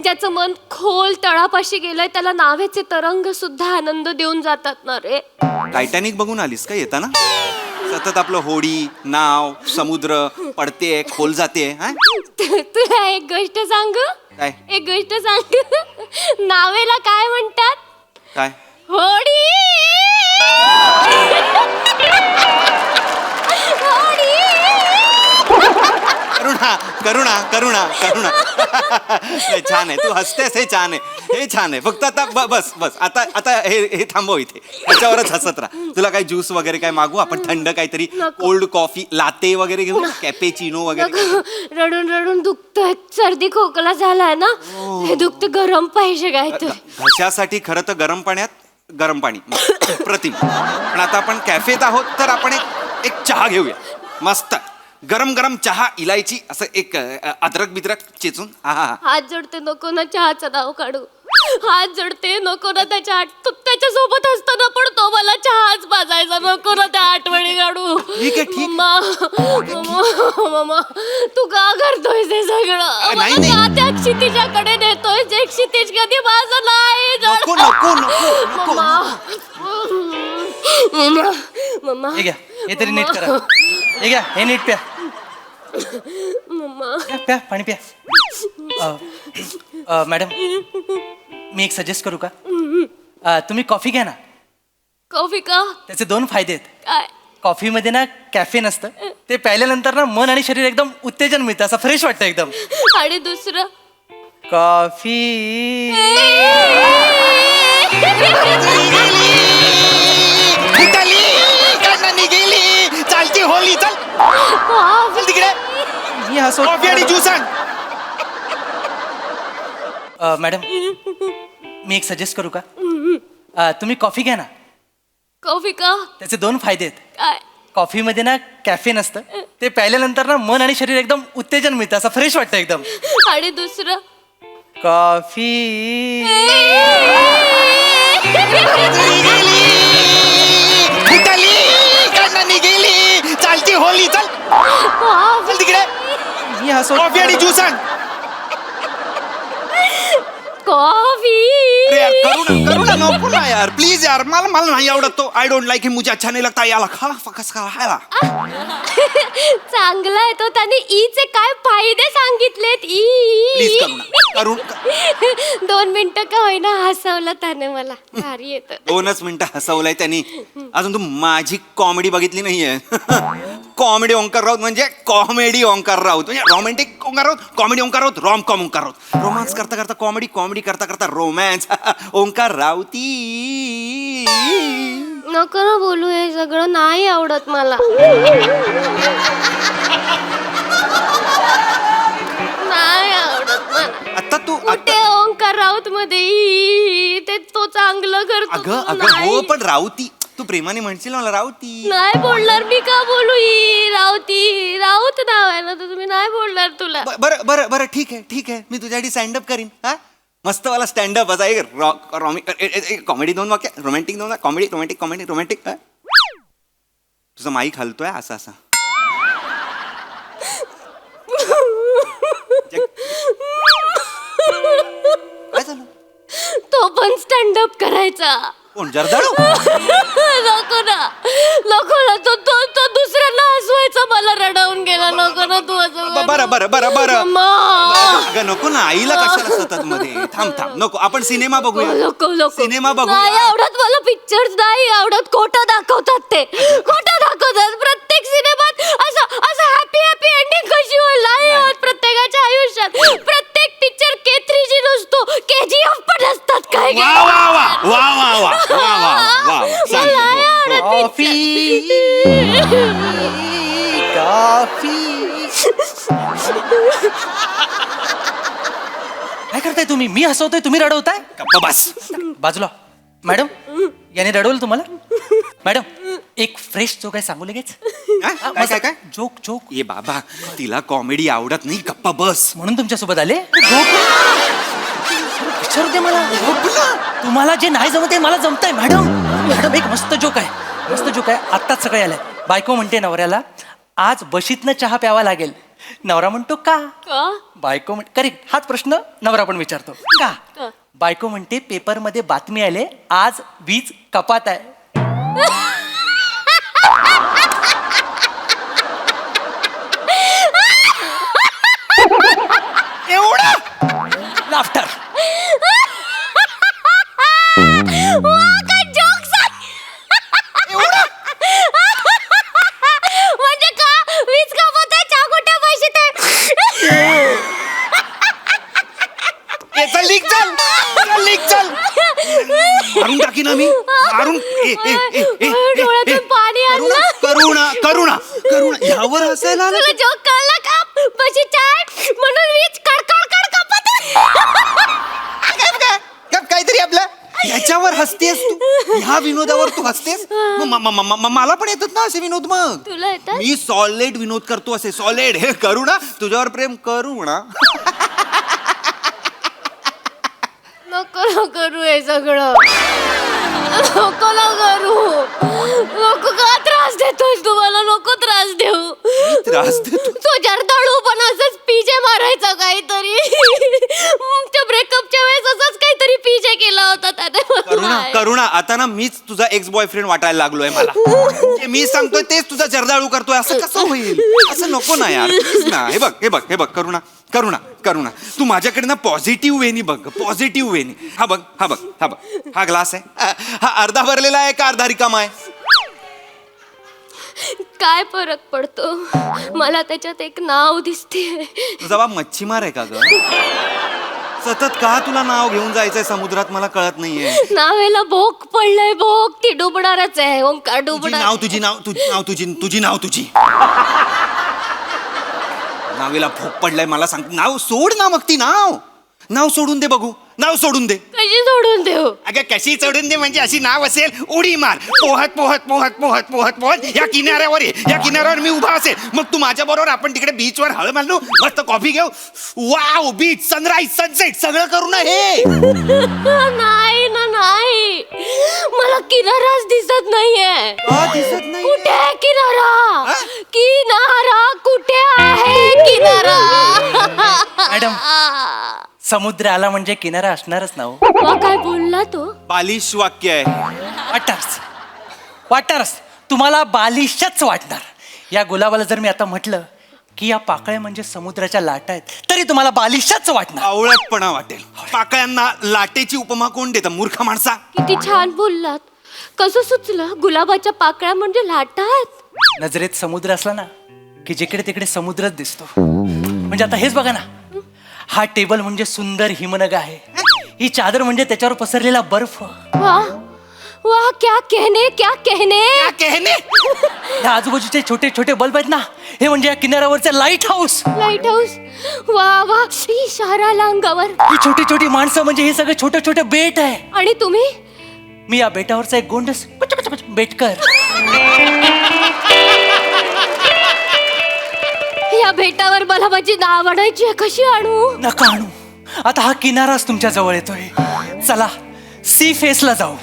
ज्याचं मन खोल तळापाशी गेलंय त्याला नावेचे तरंग सुद्धा आनंद देऊन जातात ना रे. टायटॅनिक बघून आलीस का येताना? सतत आपलं होडी नाव समुद्र पडते खोल जाते. तुला एक गोष्ट सांगू? काय? एक गोष्ट सांगू? नावेला काय म्हणतात? काय? होडी. होडी. करुणा करुणा करुणा करुणा. नाही, छान आहे तू हसतेस. हे छान आहे, हे छान आहे. फक्त आता बस बस आता आता हे थांबव इथे. ह्याच्यावरच हसत राहा. तुला काही ज्यूस वगैरे काय मागू आपण? थंड काहीतरी, कोल्ड कॉफी लाते वगैरे घेऊ, कॅपेचिनो वगैरे. रडून रडून दुखतोय, सर्दी खोकला झालाय ना, हे दुखत गरम पाहिजे काय तर. घशासाठी खरं तर गरम पाण्यात गरम पाणी प्रतिम. पण आता आपण कॅफेत आहोत तर आपण एक चहा घेऊया. मस्त गरम गरम चहा, इलायची, असं एक अद्रक बिद्रक चेचून. हा. हात जोडते, नको ना चहाचं नाव काढू. हात जोडते, नको ना त्याच्या सोबत असताना पण तो मला चहाच पाजायचा, नको ना त्या आठवणी काढू. ठीक आहे, ठीक. मम्मा तू का करतोय हे सगळं? नाही, मला नाही. का त्या क्षितिजाकडे नेतोय जे क्षितिज कधी माझं नाही नको नको नको मम्मा. मम्मा हे घ्या, हे तरी नीट करा. हे घ्या, हे नीट प्या. मम्मा. प्या प्या, पाणी प्या. मॅडम मी एक सजेस्ट करू का? तुम्ही कॉफी घ्या ना. कॉफी का? त्याचे 2 फायदे आहेत. काय? कॉफीमध्ये ना कॅफेन असतं, ते प्यायल्यानंतर ना मन आणि शरीर एकदम उत्तेजन मिळतं, असं फ्रेश वाटतं एकदम. आणि दुसरं? कॉफी गेली चालती होली चल चल तिकडे मी हसवतो. कॉफी आणि ज्यूस आण. मॅडम मी एक सजेस्ट करू का तुम्ही कॉफी घ्या ना. कॉफी का त्याचे 2 फायदे आहेत. काय कॉफीमध्ये ना कॅफेन असतं ते प्यायल्यानंतर ना मन आणि शरीर एकदम उत्तेजन मिळतं असं फ्रेश वाटतं एकदम. आणि दुसरं कॉफी गेली चालती होली चल चल तिकडे मी हसवतो. कॉफी आणि ज्यूस आण. कॉफी अरे यार करू ना नको ना यार प्लीज यार मला नाही आवडत तो. आय डोंट लाईक हिम मुझे अच्छा नहीं लगता याला खा फकस खा हायला. चांगला आहे तो. त्याने ईचे काय फायदे सांगितलेत. प्लीज करू ना 2 मिनिटं का होईना हसवलं त्याने मला. भारी येत. 2च मिनिटं हसवलंय त्यांनी. अजून तू माझी कॉमेडी बघितली नाहीये. कॉमेडी ओंकार राऊत म्हणजे कॉमेडी ओंकार राऊत म्हणजे romantic Omkar Raut comedy Omkar Raut rom com Omkar Raut. Romance करता करता कॉमेडी कॉमेडी करता करता रोमॅन्स ओंकार राऊती. नको ना बोलू हे सगळं. नाही आवडत मला. नाही आवडत मला. आता तू कुठे ओंकार राऊत मध्ये ते तो चांगलं करतो. अगं तो अगं नाही. हो पण राऊती तू प्रेमाने म्हणशील मला राऊती. नाही बोलणार मी का बोलू. राऊती राऊत नाव आहे ना तर तुम्ही नाही बोलणार तुला. बरं बरं बरं ठीक आहे मी तुझ्यासाठी स्टँडअप करीन. हा मस्त वाला स्टँडअप असा एक कॉमेडी 2 वाक्य romantic 2 comedy romantic comedy romantic. तुझा माईक हलतोय असा असा. काय झालं. तो पण स्टँडअप करायचा. कोण जर्दाळू. नको ना तो दुसऱ्यांना हसवायचा. मला रडवून गेला. नको ना तू असं. बरं मम्मा. अगं नको ना आईला कशाला सतत मध्ये. थांब नको आपण सिनेमा बघूया. नको सिनेमा नाही बघूया. आवडत मला पिक्चर्स. नाही आवडत. खोटं दाखवतात ते. खोटं दाखवतात प्रत्येक सिनेमात. असं हॅपी एंडिंग कशी होईल. नाही होत प्रत्येकाच्या आयुष्यात. प्रत्येक पिक्चर K3G नसतो. KGF पण असतात काय वा वा वा वा वा वा वा वा वा सांग. नाही आवडत कॉफी कॉफी काय करताय तुम्ही. मी हसवतोय तुम्ही रडवताय. गप्प बस. बाजूला. मॅडम याने रडवलं तुम्हाला. मॅडम एक फ्रेश जोक आहे सांगू लगेच. काय काय जोक ये बाबा तिला कॉमेडी आवडत नाही. गप्पा बस. म्हणून तुमच्यासोबत आले. विचारू दे मला. तुम्हाला जे नाही जमत मला जमतंय. मॅडम एक मस्त जोक आहे आत्ताच सकाळी आलाय. बायको म्हणते नवऱ्याला आज बशीतनं चहा प्यावा लागेल. नवरा म्हणतो का. बायको म्हणते करेक्ट हाच प्रश्न नवरा पण विचारतो का. बायको म्हणते पेपरमध्ये बातमी आले आज वीज कपात आहे. एवढा लाफ्टर. म्हणजे का वीज कापत आहे. चहा कुठे पैसे चल मारून टाकी ना मी मारून. डोळ्यातून पाणी आलं. करुणा यावर हसायला आलं. तुला जोक कळला का. पैसे चाय म्हणून वीज कडकड कापत काहीतरी आपल्या ह्याच्यावर हसतेस तू. ह्या विनोदावर तू हसतेस. मला पण येतात ना असे विनोद. मग तुला येतात. मी सॉलिड विनोद करतो असे सॉलिड. हे करू ना तुझ्यावर प्रेम करू ना. नको करू हे सगळं. नको ना करू. नको का त्रास देतोय तुम्हाला. नको त्रास देऊ. त्रास देतो. तो जर्दाळू पण असंच पीजे मारायचा काहीतरी. त्या ब्रेकअपच्या वेळेस असंच काहीतरी पीजे केला होता त्याने. करुणा आता ना मीच तुझा एक्स बॉयफ्रेंड वाटायला लागलोय मला. जे मी सांगतोय तेच तुझा जर्दाळू करतोय. असं कसं होईल. असं नको ना यार प्लीज ना. हे बघ करुणा तू माझ्याकडे ना पॉझिटिव्ह वेनी बघ. पॉझिटिव्ह वेनी. हा बघ हा ग्लास आहे. हा अर्धा भरलेला आहे का अर्धा रिकामा आहे. काय फरक पडतो. मला त्याच्यात एक नाव दिसते. तुझा बाप मच्छीमार आहे का ग. सतत का तुला नाव घेऊन जायचंय समुद्रात मला कळत नाहीये. नावेला भोक पडलंय भोक ती डुबणारच आहे ओंकार तुझी डुबणार नाव तुझी नाव तुझी नाव तुझी नावेला भोक पडलाय मला सांग. नाव सोड ना मग ती नाव सोडून दे बघू. नाव सोडून दे. कशी सोडून देऊ अगं कशी सोडून दे म्हणजे अशी नाव असेल उडी मार पोहत पोहत पोहत पोहत पोहत पोहत या किनाऱ्यावर ये. या किनाऱ्यावर मी उभा असेल मग तू माझ्या बरोबर आपण तिकडे बीचवर हळ मारलो मस्त कॉफी घेऊ. वाव बीच सनराईज सनसेट सगळं करू ना हे. नाही ना नाही मला किनाराच दिसत नाहीये दिसत नाही कुठे आहे किनारा किनारा कुठे आहे किनारा मॅडम समुद्र आला म्हणजे किनारा असणारच ना हो. वा काय बोलला तो बालिश वाक्य आहे. वाटणारच तुम्हाला बालिशच वाटणार. या गुलाबाला जर मी आता म्हटलं की या पाकळ्या म्हणजे समुद्राच्या लाटा आहेत तरी तुम्हाला बालिशच वाटणार. आवळटपणा वाटेल. पाकळ्यांना लाटेची उपमा कोण देतं मूर्ख माणसा. किती छान बोललात कसं सुचलं गुलाबाच्या पाकळ्या म्हणजे लाटा आहेत नजरेत समुद्र असला ना की जिकडे तिकडे समुद्रच दिसतो. म्हणजे आता हेच बघा ना हा टेबल म्हणजे सुंदर हिमनग आहे. ही चादर म्हणजे त्याच्यावर पसरलेला बर्फ. वाह वाह क्या कहने या आजूबाजूचे छोटे छोटे बल्ब आहेत ना हे म्हणजे या किनाऱ्यावरचे लाईट हाऊस. लाईट हाऊस वा वा इशारा आला अंगावर ही छोटी छोटी माणसं म्हणजे हे सगळे छोटे छोटे बेट आहे. आणि तुम्ही मी या बेटावरचा एक गोंडस बेटकर. या भेटावर मला माझी नाव आणायची आहे कशी आणू नका आणू. आता हा किनाराच तुमच्या जवळ येतोय. चला सी फेसला जाऊ.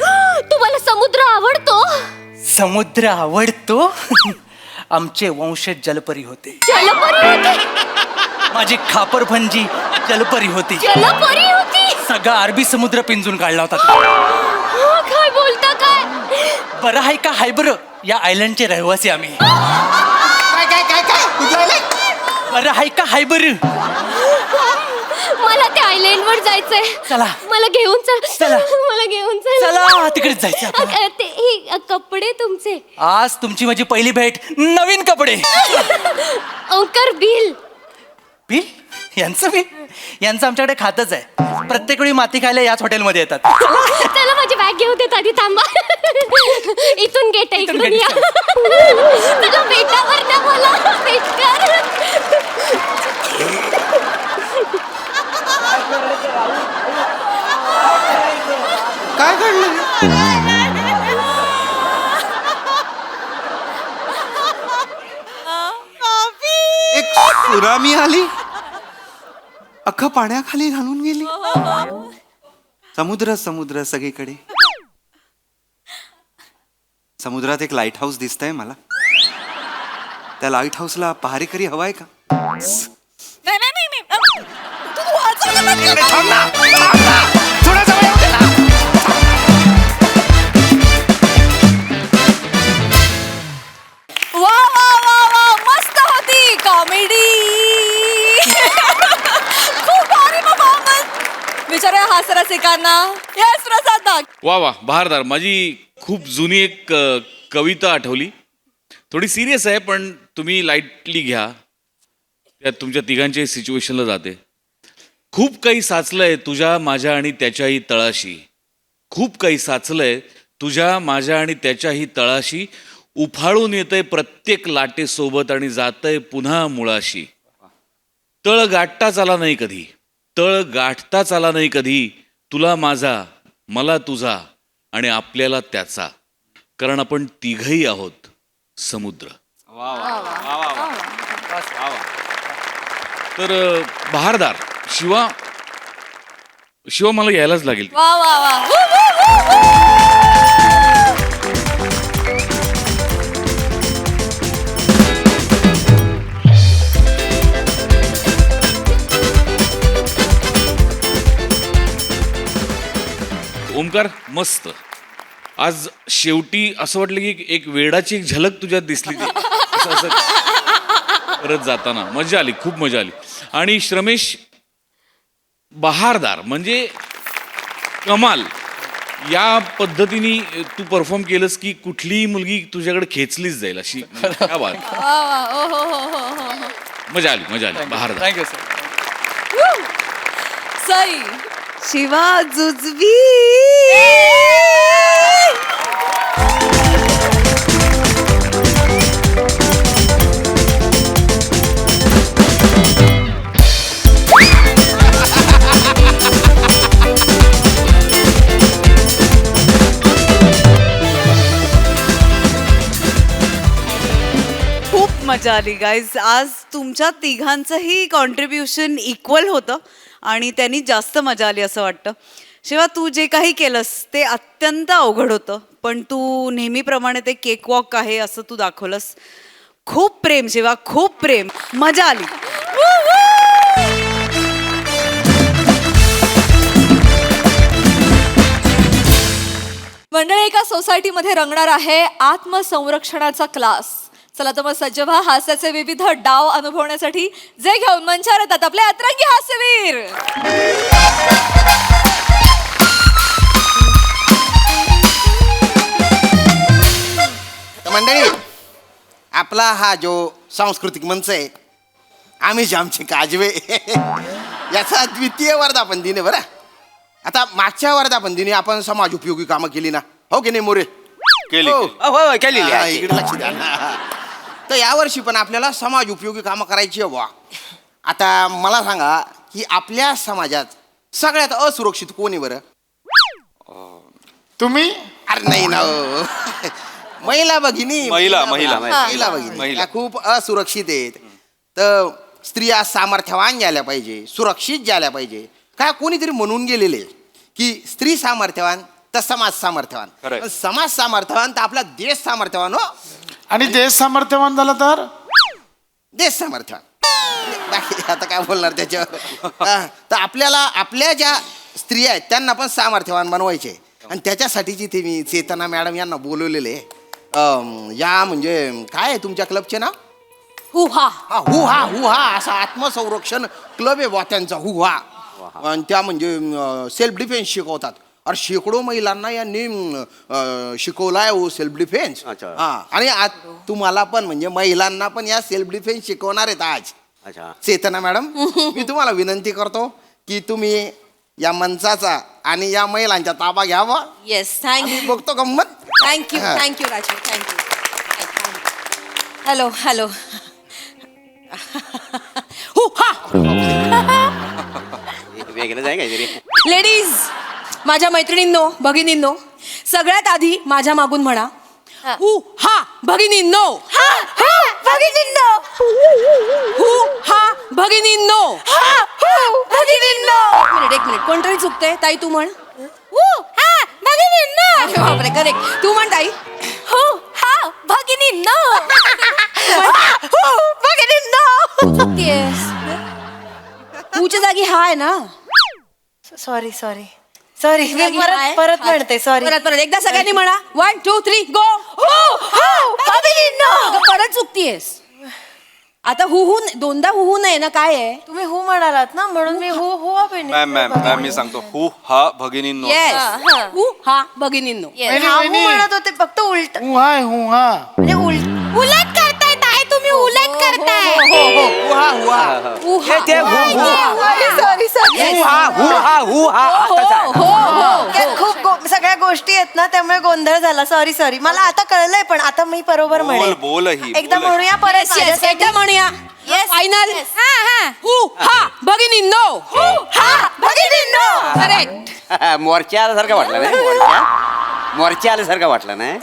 तुम्हाला समुद्र आवडतो समुद्र आवडतो. आमचे वंशज जलपरी होते. जलपरी होती माझी खापरभंजी जलपरी होती. जलपरी होती सगळा अरबी समुद्र पिंजून काढला होता. हा, काय बोलता काय बरं आहे का हाय बरं या आयलंडचे रहिवासी आम्ही. बरं आहे का हाय बरं. मला त्या आयलँड वर जायचंय चला. मला घेऊन चला. मला घेऊन चल चला तिकडेच जायचं आपण. ते कपडे तुमचे आज तुमची माझी पहिली भेट नवीन कपडे. ओंकार बिल बिल यांचं बिल यांचं आमच्याकडे खातच आहे. प्रत्येक वेळी माती खायला याच हॉटेलमध्ये येतात. चला माझी बॅग घेऊ देत आधी थांबा इथून गेट आहे इकडून या चला बेटावर ना मला भेट कर काय घडलं एक सुरामी आली अख्खं पाण्याखाली घालून गेली. समुद्र समुद्र सगळीकडे. समुद्रात एक लाईट हाऊस दिसतंय मला. त्या लाईट हाऊसला पहारेकरी हवाय का. नाही नाही नाही नाही. तू वाचवलं ना. थांब ना, थांब ना. थोडा जवळ येऊ दे ना. वा वा वा वा मस्त होती कॉमेडी. खूप भारी परफॉर्मन्स. विचारूया हास्य रसिकांना. यस प्रसाद नाग. वा वा बहारदार. माझी खूप जुनी एक कविता आठवली. थोडी सिरियस आहे पण तुम्ही लाईटली घ्या. त्यात तुमच्या तिघांच्या सिच्युएशनला जाते. खूप काही साचलंय तुझ्या माझ्या आणि त्याच्याही तळाशी. खूप काही साचलंय तुझ्या माझ्या आणि त्याच्याही तळाशी. उफाळून येतंय प्रत्येक लाटेसोबत आणि जातंय पुन्हा मुळाशी. तळ गाठताच आला नाही कधी. तळ गाठताच आला नाही कधी. तुला माझा मला तुझा आणि आपल्याला त्याचा. कारण आपण तिघही आहोत समुद्र. तर बहारदार शिवा मला यायलाच लागेल. वा वा वा. वू, वू, वू, वू. ओमकार मस्त. आज शेवटी असं वाटलं की एक वेडाची एक झलक तुझ्यात दिसली. असं असं परत जाताना मजा आली. खूप मजा आली. आणि श्रमेश बहारदार म्हणजे कमाल. या पद्धतीने तू परफॉर्म केलंस की कुठलीही मुलगी तुझ्याकडे खेचलीच जाईल अशी. क्या बात. वा वा. ओ हो हो हो हो. मजा आली बहारदार. Thank you sir. सई. शिवा जुजबी. खूप मजा आली गाईज. आज तुमच्या तिघांचंही कॉन्ट्रीब्युशन इक्वल होतं आणि त्यांनी जास्त मजा आली असं वाटतं. शिवा, तू जे काही केलंस ते अत्यंत अवघड होतं, पण तू नेहमीप्रमाणे ते केक वॉक आहे असं तू दाखवलंस. खूप प्रेम शिवा, खूप प्रेम. मजा आली. मंडळी, एका सोसायटीमध्ये रंगणार आहे आत्मसंरक्षणाचा क्लास. चला तर मग सज्ज व्हा हास्याचे विविध डाव अनुभवण्यासाठी. जे घेऊन मंचावर येतात आपले अतरंगी हास्यवीर. तर मंडळी, आपला हा जो सांस्कृतिक मंच आहे, आम्ही आमचे काजवे, याचा द्वितीय वर्धापन दिन आहे बरं. आता मागच्या वर्धापन दिनी आपण समाज उपयोगी कामं केली ना, हो की नाही मोरे? केली, हो. केली. केलेली आहे. इकडे लक्ष द्या ना. तर यावर्षी पण आपल्याला समाज उपयोगी कामं करायची आहे बुवा. आता मला सांगा की आपल्या समाजात सगळ्यात असुरक्षित कोण आहे बरं? तुम्ही? अरे नाही ना हो. महिला भगिनी. महिला. भगिनी त्या खूप असुरक्षित आहेत. तर स्त्रिया सामर्थ्यवान झाल्या पाहिजे, सुरक्षित झाल्या पाहिजे. काय कोणीतरी म्हणून गेलेले की स्त्री सामर्थ्यवान तर समाज सामर्थ्यवान. खरंय. पण समाज सामर्थ्यवान तर आपला देश सामर्थ्यवान हो. आणि देश सामर्थ्यवान झाला तर देश सामर्थ्यवान. बाकी आता काय बोलणार त्याच्यावर. तर आपल्याला आपल्या ज्या स्त्रिया आहेत त्यांना पण सामर्थ्यवान बनवायचे. आणि त्याच्यासाठीची ते मी चेतना मॅडम यांना बोलवलेले. या म्हणजे काय आहे तुमच्या क्लबचे नाव? हुहा. हुहा असा आत्मसंरक्षण क्लब आहे बुवा त्यांचा, हुहा. आणि त्या म्हणजे सेल्फ डिफेन्स शिकवतात. अरे शेकडो महिलांना यांनी शिकवलाय हो सेल्फ डिफेन्स. हा, आणि आज तुम्हाला पण म्हणजे महिलांना पण या सेल्फ डिफेन्स शिकवणार आहेत आज. चेतना मॅडम, मी तुम्हाला विनंती करतो की तुम्ही या मंचाचा आणि या महिलांचा ताबा घ्यावा. Yes, thank you. बघतो गंमत. Thank you Raju, thank you. हॅलो. हुहा. वेगळं जाय काहीतरी. लेडीज, माझ्या मैत्रिणींनो, भगिनींनो, सगळ्यात आधी माझ्या मागून म्हणा हुहा भगिनींनो. भगिनींनो. हुहा भगिनींनो. एक मिनिट, कोणतरी चुकते. ताई तू म्हण. भगिनींनो. बापरे, करेक्ट. तू म्हण ताई. भगिनींनो. भगिनींनो. हुच्या जागी हा आहे ना. सॉरी मी परत म्हणते. सॉरी. परत एकदा सगळ्यांनी म्हणा. 1 2 3 गो. परत चुकतीयस. आता हु दोनदा हु नये ना. काय आहे? तुम्ही हु म्हणालात ना, म्हणून मी हु मॅम मी सांगतो. हा भगिनींनो. येस. हु हा भगिनींनो. म्हणत होते फक्त उलट. म्हणजे उलट करताय ताई, तुम्ही उलट करताय. खूप सगळ्या गोष्टी आहेत ना, त्यामुळे गोंधळ झाला. सॉरी. मला आता कळलंय, पण आता मी बरोबर म्हणेन. एकदा म्हणूया परत. एकदा म्हणूया. फायनल. हु हा भगिनींनो. करेक्ट. मोर्चा आल्यासारखं वाटलं नाही? मोर्चा आल्यासारखं वाटलं नाही?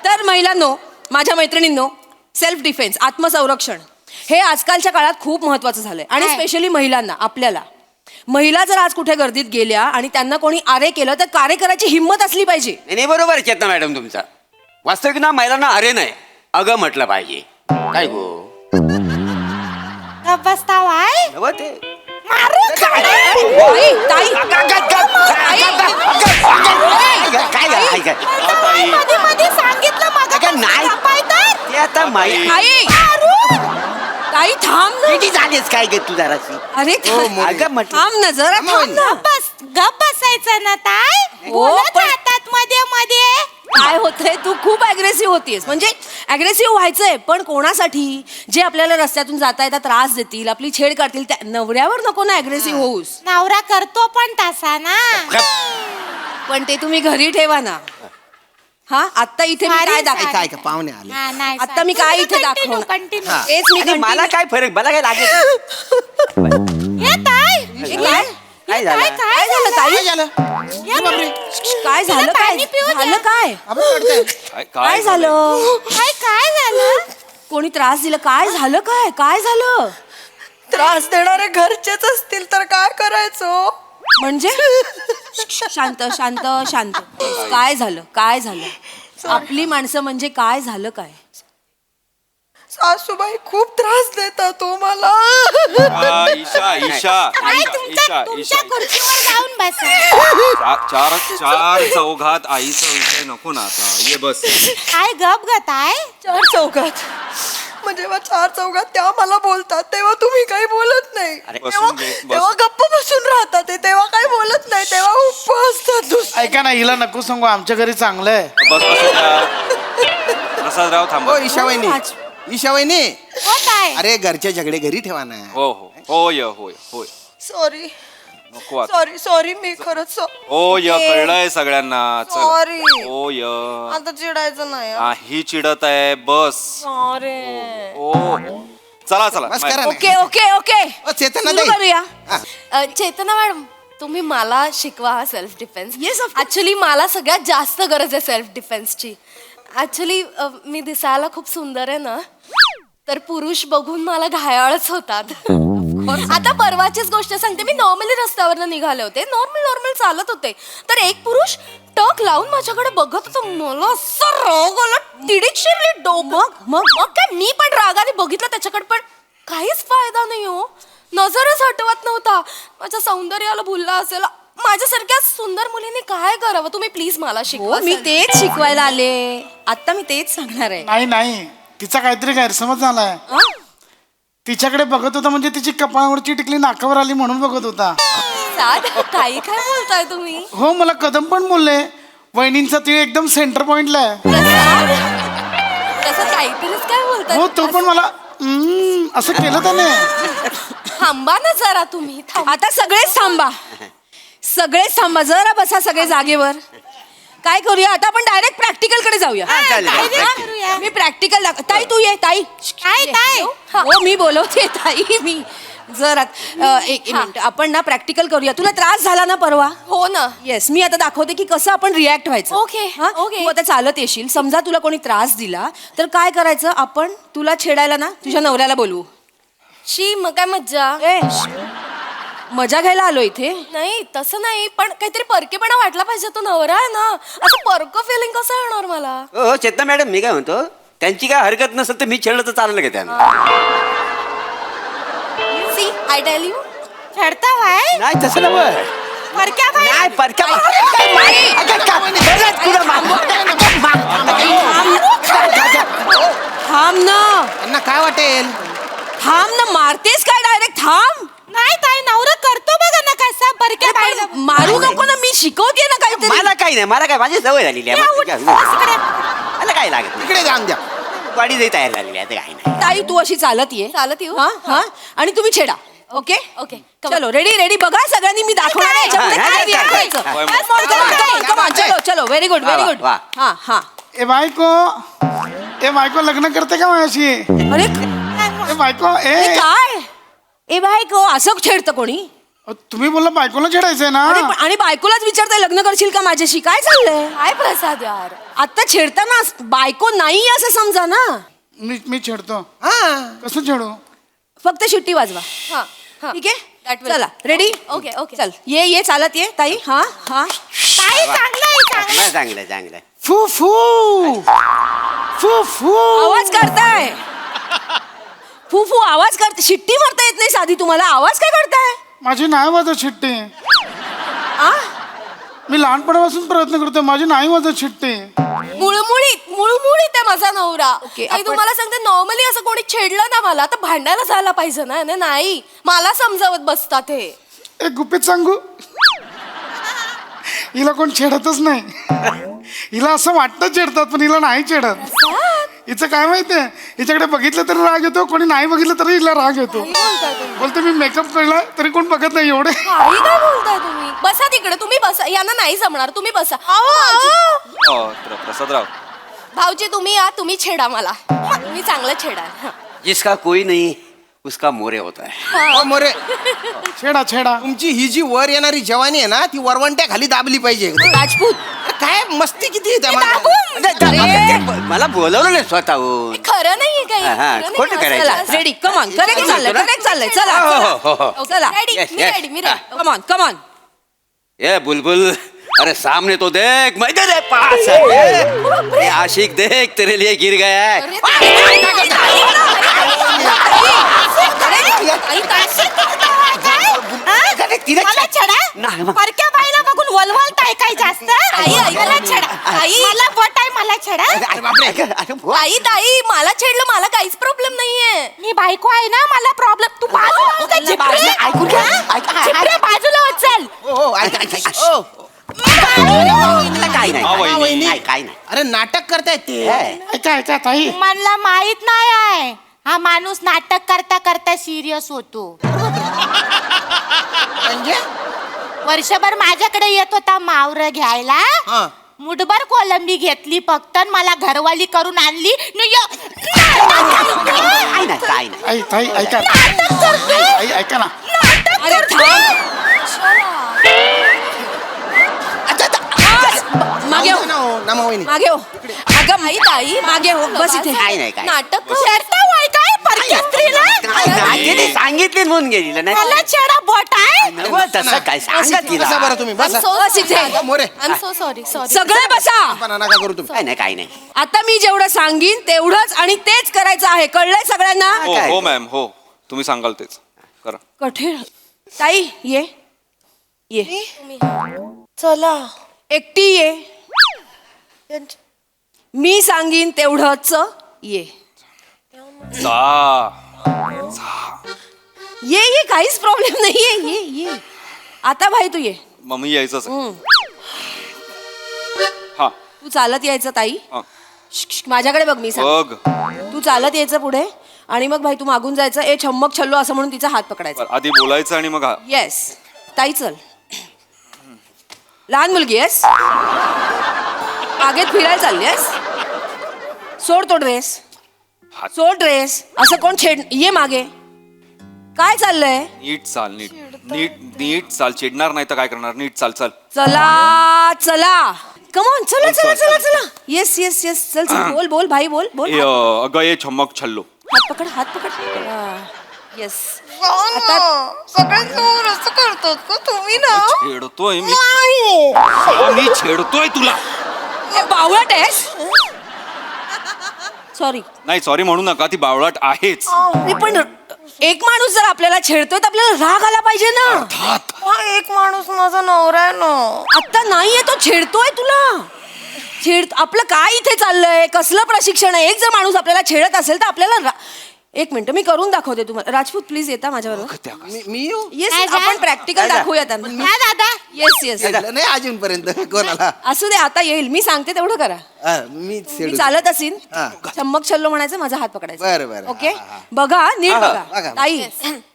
तर महिलांनो, माझ्या मैत्रिणींनो, सेल्फ डिफेन्स, आत्मसंरक्षण हे आजकालच्या काळात खूप महत्वाचं झालंय. आणि स्पेशली महिलांना. आपल्याला महिला जर आज कुठे गर्दीत गेल्या आणि त्यांना कोणी आरे केलं तर कार्य करायची हिंमत असली पाहिजे. नाही, बरोबर चेतना मॅडम तुमचा. वास्तविक ना महिलांना अरे नाही अगं म्हटलं पाहिजे. काय गो ताई थांब ना. झालीस काय गे तू जराशी? अरे थांब ना जरा. थांब ना. गप बसायचं ना ताई. बोलत राहतात मध्ये काय होतंय तू खूप अग्रेसिव्ह होतीयस म्हणजे अग्रेसिव्ह व्हायचंय पण कोणासाठी जे आपल्याला रस्त्यातून जाता येता त्रास देतील आपली छेड काढतील त्या नवऱ्यावर नको ना अग्रेसिव्ह होऊस. नवरा करतो पण तसा ना. पण ते तुम्ही घरी ठेवा ना. हा आता इथे मी काय दाखवते काय का पाहुणे आले आता मी काय इथे दाखवणार कंटिन्यू. तेच मी आणि मला काय फरक मला काय लागेल काय काय झालं काय झालं ताई काय झालं काय झालं काय झालं काय काय झालं काय झालं? कोणी त्रास दिला काय झालं काय काय झालं त्रास देणारे घरचेच असतील तर काय करायचं. म्हणजे शांत शांत शांत काय झालं काय झालं आपली माणसं म्हणजे काय झालं काय सासूबाई खूप त्रास देतात तो मला. ईशा ईशा आई तुमच्या खुर्चीवर जाऊन बसा. चार चौघात आईचा विषय नको ना आता ये बस. काय गप गताय? 4 चौघात म्हणजे जेव्हा 4 चौघात त्या मला बोलतात तेव्हा तुम्ही काही बोलत नाही. बसून घे, बस. तेव्हा गप्प बसून राहतात ते, तेव्हा काही बोलत नाही तेव्हा उप असतात दुसरे. ऐका ना हिला नको सांगू आमच्या घरी चांगलं आहे. बस प्रसादराव थांबा. हो ईशावाहिनी ईशावाहिनी हो काय? अरे घरचे झगडे घरी ठेवा ना. हो हो होय होय होय सॉरी नको आता. सॉरी सॉरी मी खरंच होय कळलंय सगळ्यांना. चल Sorry. होय आता चिडायचं नाही. ही चिडत आहे बस. सॉरी. ओ चला चला बस करा ना. ओके ओके ओके ओ, चेतना सुरू ताई. करूया चेतना मॅडम तुम्ही मला शिकवा सेल्फ डिफेन्स. ऍक्च्युली मला सगळ्यात जास्त गरज आहे सेल्फ डिफेन्सची. ऍक्च्युली मी दिसायला खूप सुंदर आहे ना तर पुरुष बघून मला घायाळच होतात. आता परवाचीच गोष्ट सांगते. मी नॉर्मली रस्त्यावरनं निघाले होते नॉर्मल चालत होते तर एक पुरुष टक लावून माझ्याकडे बघत होता. मला असं राग आला तिडीक शिरली डोकं. मग काय मी पण रागाने बघितलं त्याच्याकडे पण काहीच फायदा नाही हो. नजरच हटवत नव्हता. माझ्या सौंदर्याला भुलला असेल. माझ्यासारख्या सुंदर मुलीने काय करावं तुम्ही प्लीज मला शिकवा. मी तेच शिकवायला आले आता मी तेच सांगणार आहे. नाही नाही तिचा काहीतरी गैरसमज झालाय. तिच्याकडे बघत होता म्हणजे तिची कपाळावरची टिकली नाकावर आली म्हणून बघत होता. काही काय बोलताय तुम्ही. हो मला कदम पण बोलले वहिनींचा तीळ एकदम सेंटर पॉइंटला आहे. तसं काहीतरीच काय बोलताय. हो तो पण मला असं केलं त्याने. थांबा ना जरा तुम्ही आता सगळेच थांबा सगळेच थांबा जरा बसा सगळे जागेवर. काय करूया आता आपण डायरेक्ट प्रॅक्टिकल कडे जाऊया. करूया. मी प्रॅक्टिकल ताई तू ये ताई. काय ताई? हो मी बोलवते ताई मी जरा एक मिनिट आपण ना प्रॅक्टिकल करूया. तुला त्रास झाला ना परवा. हो ना. येस मी आता दाखवते की कसं आपण रिॲक्ट व्हायचं. ओके, हा? ओके. तू आता चालत येशील समजा तुला कोणी त्रास दिला तर काय करायचं आपण तुला छेडायला ना तुझ्या नवऱ्याला बोलवू. शी मग काय मज्जा. ए मजा घ्यायला आलो इथे. नाही तसं नाही पण काहीतरी परकेपणा वाटला पाहिजे. तो नवरा आहे ना असं परक फिलिंग कसं येणार मला. हो चेतना मॅडम मी काय म्हणतो त्यांची काय हरकत नसेल तर मी खेळलं तर चालेल का त्यांना. सी आय टेल यू खेळता भाई नाही तसं नव्हे. परक्या भाई नाही परक्या थांब ना त्यांना काय वाटेल. थांब ना मारतेस काय डायरेक्ट थांब. नाही ताई नवरा करतो बघा ना कसा परक्या बाईला मारू नको ना मी शिकवते ना काहीतरी. मला काही नाही मला काय माझी सवय झालेली आहे मला काय लागत नाही. इकडे जाऊन द्या. गाडी जाई तयार झालेली आहे काही नाही. ताई तू अशी चालत ये. चालत येऊ. हा हा आणि तुम्ही छेडा. ओके ओके चलो रेडी रेडी बघा सगळ्यांनी मी दाखवणार आहे याच्यामध्ये हा, काय हा, react हा, व्हायचं. हा, Come on, come on, come on, come on. चलो चलो व्हेरी गुड व्हेरी वा, गुड. वा. हा हा ए बायको लग्न करते का माझ्याशी. अरे ए बायको हे काय ए बाय को असं छेडतं कोणी. तुम्ही बोलला बायकोला छेडायचंय ना. आणि बायकोलाच विचारताय लग्न करशील का माझ्याशी काय चाललंय. काय प्रसाद यार. आता छेडताना बायको नाही असं समजा ना. मी छेडतो. हा कसं छेडू. फक्त शिट्टी वाजवा. हा हा ठीक आहे That will- चला रेडी ओके ओके चल ये चालत ये ताई. हा हा ताई चांगलं आहे चांगलं. चांगलं चांगलं फू फू फू फू आवाज करताय. फू फू आवाज करते. शिट्टी मारता येत नाही साधी तुम्हाला. आवाज काय करताय. माझी नाही वाजत शिट्टी. आ मी लहानपणापासून प्रयत्न करतोय माझी नाही वाजत शिट्टी. मुळमुळीत आहे माझा नवरा. ओके, ताई तुम्हाला सांगते नॉर्मली असं कोणी छेडलं ना मला तर भांडायला झाला पाहिजे ना. नाही मला समजावत बसतात हे. एक गुपित सांगू हिला कोण छेडतच नाही. हिला असं वाटतं चिडतात पण हिला नाही चिडत. हिचं काय माहितीये, हिच्याकडे बघितलं तरी राग येतो, कोणी नाही बघितलं तरी हिला राग येतो. बोलते मी मेकअप केला तरी कोण बघत नाही एवढे. काही काय बोलताय तुम्ही? बसा तिकडे, तुम्ही बसा. यांना नाही जमणार, तुम्ही बसा. प्रसादराव, भाऊजी तुम्ही या, तुम्ही छेडा मला. तुम्ही चांगलं छेडा. जिसका कोई नहीं उसका मोरे होता है. हो मोरे, छेडा छेडा. तुमची ही जी वर येणारी जवानी आहे ना ती वरवंट्या खाली दाबली पाहिजे. राजपूत काय मस्ती किती आहे त्या माणसाला. मला बोलवलं नाही स्वतःहून. खरं नाहीये काही. हा, खोटं करायचं. Ready, come on. करेक्ट चाललंय. चला. चला. Yes, yes. मी रेडी. कमॉन. ये बुलबुल, अरे सामने तो देख, मैं तेरे पास है. ये आशिक देख तेरे लिए गिर गया है. मला छेडा? परक्या बाईला बघून वलवलताय काय जास्त? मला छेडा. मला बोट आहे, मला छेडा. आई ताई मला छेडलं, मला काहीच प्रॉब्लेम नाहीये. मी बायको आहे ना, मला प्रॉब्लेम. तू बाजूला चल. काय नाही. अरे नाटक करतायत ते. ऐका ताई, मला माहित नाही आहे हा माणूस नाटक करता करता सिरियस होतो. म्हणजे वर्षभर माझ्याकडे येत होता मावरं घ्यायला. हा. मुठभर कोलंबी घेतली फक्त आणि मला घरवाली करून आणली. काय नाही. आई ताई ऐका. आई ऐका ना. मागे हो. नमावणी मागे हो. अगं माई ताई मागे हो. बस इथे. काय नाही. नाटक सांगितले म्हणून गेली नाही. मला छेडा बोट आहे. तसं काय सांगा तिला. बसा बरं तुम्ही बसा. बस इथे. मोरे सॉरी सगळे बसा. नका करू तुम्ही. काय नाही. आता मी जेवढं सांगीन तेवढंच आणि तेच करायचं आहे. कळलंय सगळ्यांना? हो मॅम, हो तुम्ही सांगाल तेच करा. कठीण. ताई ये. चला. एकटी ये. मी सांगीन तेवढंच ये. ये काहीच प्रॉब्लेम नाहीये. ये आता भाई तू ये. मम्मी यायचंच. हा, तू चालत यायचं ताई. हा. माझ्याकडे बघ. मी सांग. बघ, तू चालत यायचं पुढे आणि मग भाई तू मागून जायचं. ए छम्मक छल्लो असं म्हणून तिचा हात पकडायचा. आधी बोलायचं आणि मग येस ताई चल. लहान मुलगी आहेस, बागेत फिरायला चालली आहेस. सोड तो ड्रेस. सोड ड्रेस. असं कोण छेड. ये मागे. काय चाललंय? नीट चाल. नीट चाल. चिडणार नाही तर काय करणार. नीट चाल. चला कमॉन. चला. येस चल. बोल भाई बोल. अगं ये छम्मक छल्लो. हात पकड. येस. सगळ्यांसमोर असं करतात का तुम्ही ना? छेडतोय मी छेडतोय तुला. बावळट आहेस. सॉरी. नाही सॉरी म्हणू नका, ती बावळट आहेच. पण एक माणूस जर आपल्याला छेडतोय तर आपल्याला राग आला पाहिजे ना. हा एक माणूस माझा नवरा आहे ना. आता नाहीये तो छेडतोय तुला. आपलं काय इथे चाललंय? कसलं प्रशिक्षण आहे? एक जर माणूस आपल्याला छेडत असेल तर आपल्याला एक मिनिट मी करून दाखवते तुम्हाला. राजपूत प्लीज येता माझ्याबरोबर. मी येऊ. येस आपण प्रॅक्टिकल दाखवूया त्यांना. दादा येस नाही अजूनपर्यंत कोणाला. असू दे आता येईल. मी सांगते तेवढं करा. मी मी चालत असीन. चम्मक छल्लो म्हणायचं, माझा हात पकडायचा. बरं. ओके बघा नीट बघा. ताई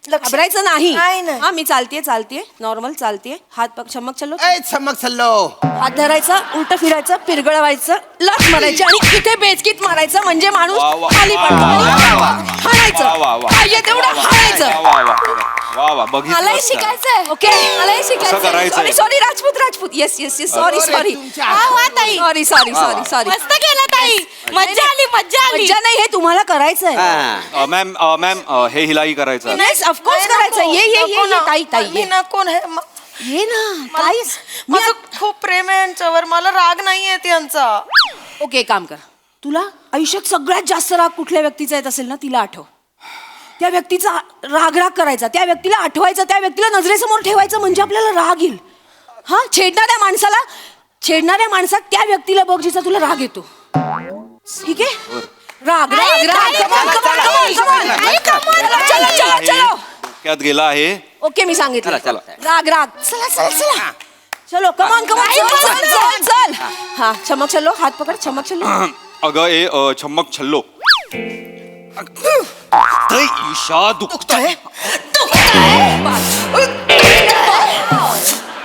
घाबरायचं नाही. नाही, नाही. हा मी चालतीये नॉर्मल चालतीये. हात चम्मक छल्लो. चमक सल्लो. हात धरायचा, उलट फिरायचं, पिरगळवायचं, लाथ मारायची आणि इथे बेचकीत मारायचं म्हणजे माणूस खाली पडतो. हाणायचं. पाहिजे तेवढं हाणायचं. वा बघितलं. मलाही शिकायचंय. ओके मलाही कसं करायचंय? शिकायचंय. Sorry Rajput. Yes sorry. Sorry. मस्त केलं ताई. मज्जा आली. मज्जा नाही, हे तुम्हाला करायचंय. मॅम हे हिलाही करायचं. येस ऑफकोर्स करायचं. ये ताई ये. नको ना. ये ना. काहीच माझं खूप प्रेम आहे यांच्यावर. मला राग नाहीये यांचा. ओके काम कर. तुला आयुष्यात सगळ्यात जास्त राग कुठल्या व्यक्तीचा येत असेल ना तिला आठव. त्या व्यक्तीचा राग करायचा, त्या व्यक्तीला आठवायचं, त्या व्यक्तीला नजरेसमोर ठेवायचं म्हणजे आपल्याला राग येईल. हा छेडणाऱ्या माणसात त्या व्यक्तीला बघ जिचा तुला राग येतो. ठीक आहे. राग. डोक्यात गेला आहे. ओके मी सांगितलं. चला. राग. चला. चलो कमान कमान चल चल चल हाँ चमक चलो हाथ पकड़ चमक चलो अगं छम्मक छल्लो ईशा दुखतंय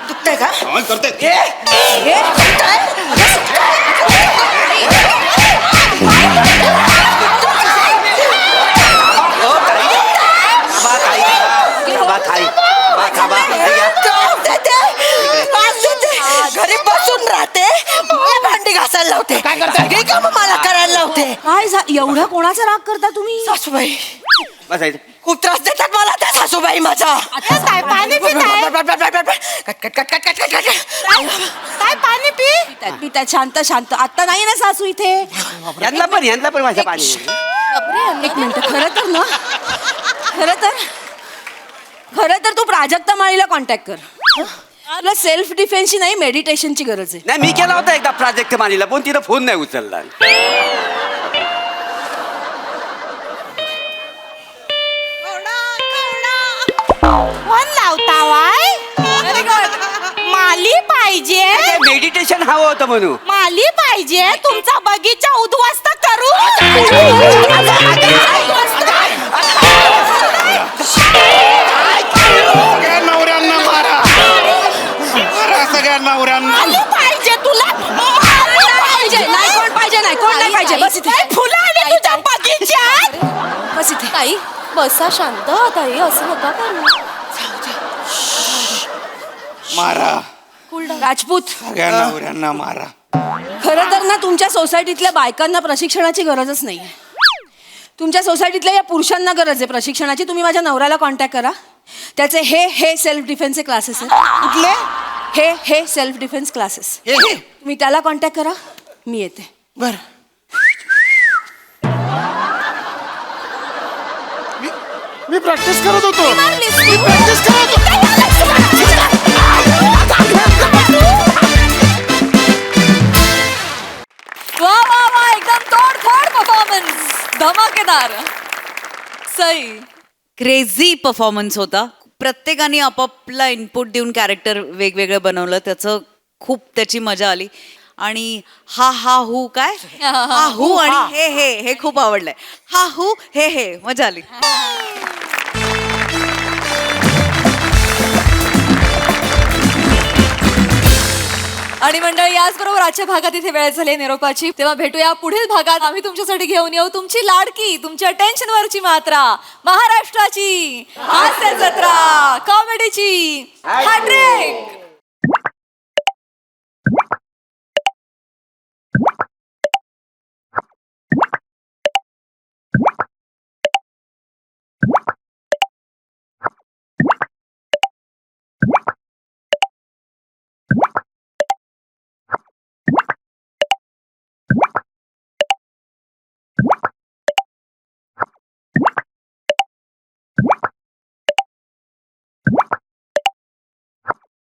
दुखतंय का करते घरी बसून राहते मला भांडी घासायला लावते काय करते का मला करायला लावते काय एवढा कोणाचा राग करता तुम्ही सासूबाई खूप त्रास देतात मला त्या सासूबाई माझा काय पाणी काय पाणी पिता शांत शांत आता नाही ना सासू इथे यांना पण माझ्या पाणी एक मिनिट खरं तर तू प्राजक्ता माळीला कॉन्टॅक्ट कर आपला सेल्फ डिफेन्सची नाही मेडिटेशनची गरज आहे नाही मी केला होता एकदा प्राजक्त मानीला पण तिनं फोन नाही उचलला फोन लावता वाय माली पाहिजे मेडिटेशन हवं होतं म्हणून माली पाहिजे तुमचा बगीचा उद्ध्वस्त करू सगळ्या नवऱ्यांना मारा सगळ्या नवऱ्यांना पाहिजे तुला पाहिजे नाही कोण पाहिजे नाही कोण नाही पाहिजे बस इथे फुलं आली तुझ्या बगीच्यात बस इथे ताई बसा शांत ताई असं नका करू मारा राजपूत सगळ्या नवऱ्यांना मारा खरं तर ना तुमच्या सोसायटीतल्या बायकांना प्रशिक्षणाची गरजच नाही तुमच्या सोसायटीतल्या या पुरुषांना गरज आहे प्रशिक्षणाची तुम्ही माझ्या नवऱ्याला कॉन्टॅक्ट करा त्याचे हे सेल्फ डिफेन्सचे क्लासेस आहेत कुठले हे सेल्फ डिफेन्स क्लासेस तुम्ही त्याला कॉन्टॅक्ट करा मी येते बर मी प्रॅक्टिस करत होतो मी प्रॅक्टिस करत होतो वा वा वा एकदम तोडफोड परफॉर्मन्स धमाकेदार सई क्रेझी परफॉर्मन्स होता प्रत्येकाने आपापला इनपुट देऊन कॅरेक्टर वेगवेगळं बनवलं त्याचं खूप त्याची मजा आली आणि हा हू काय हा हू आणि हे खूप आवडलंय हा हू हे मजा आली आणि मंडळी याचबरोबर आजच्या भागात इथे वेळ झाली निरोपाची तेव्हा भेटूया पुढील भागात आम्ही तुमच्यासाठी घेऊन येऊ तुमची लाडकी तुमच्या टेन्शनवरची मात्रा महाराष्ट्राची हास्य जत्रा कॉमेडीची हॅट्रिक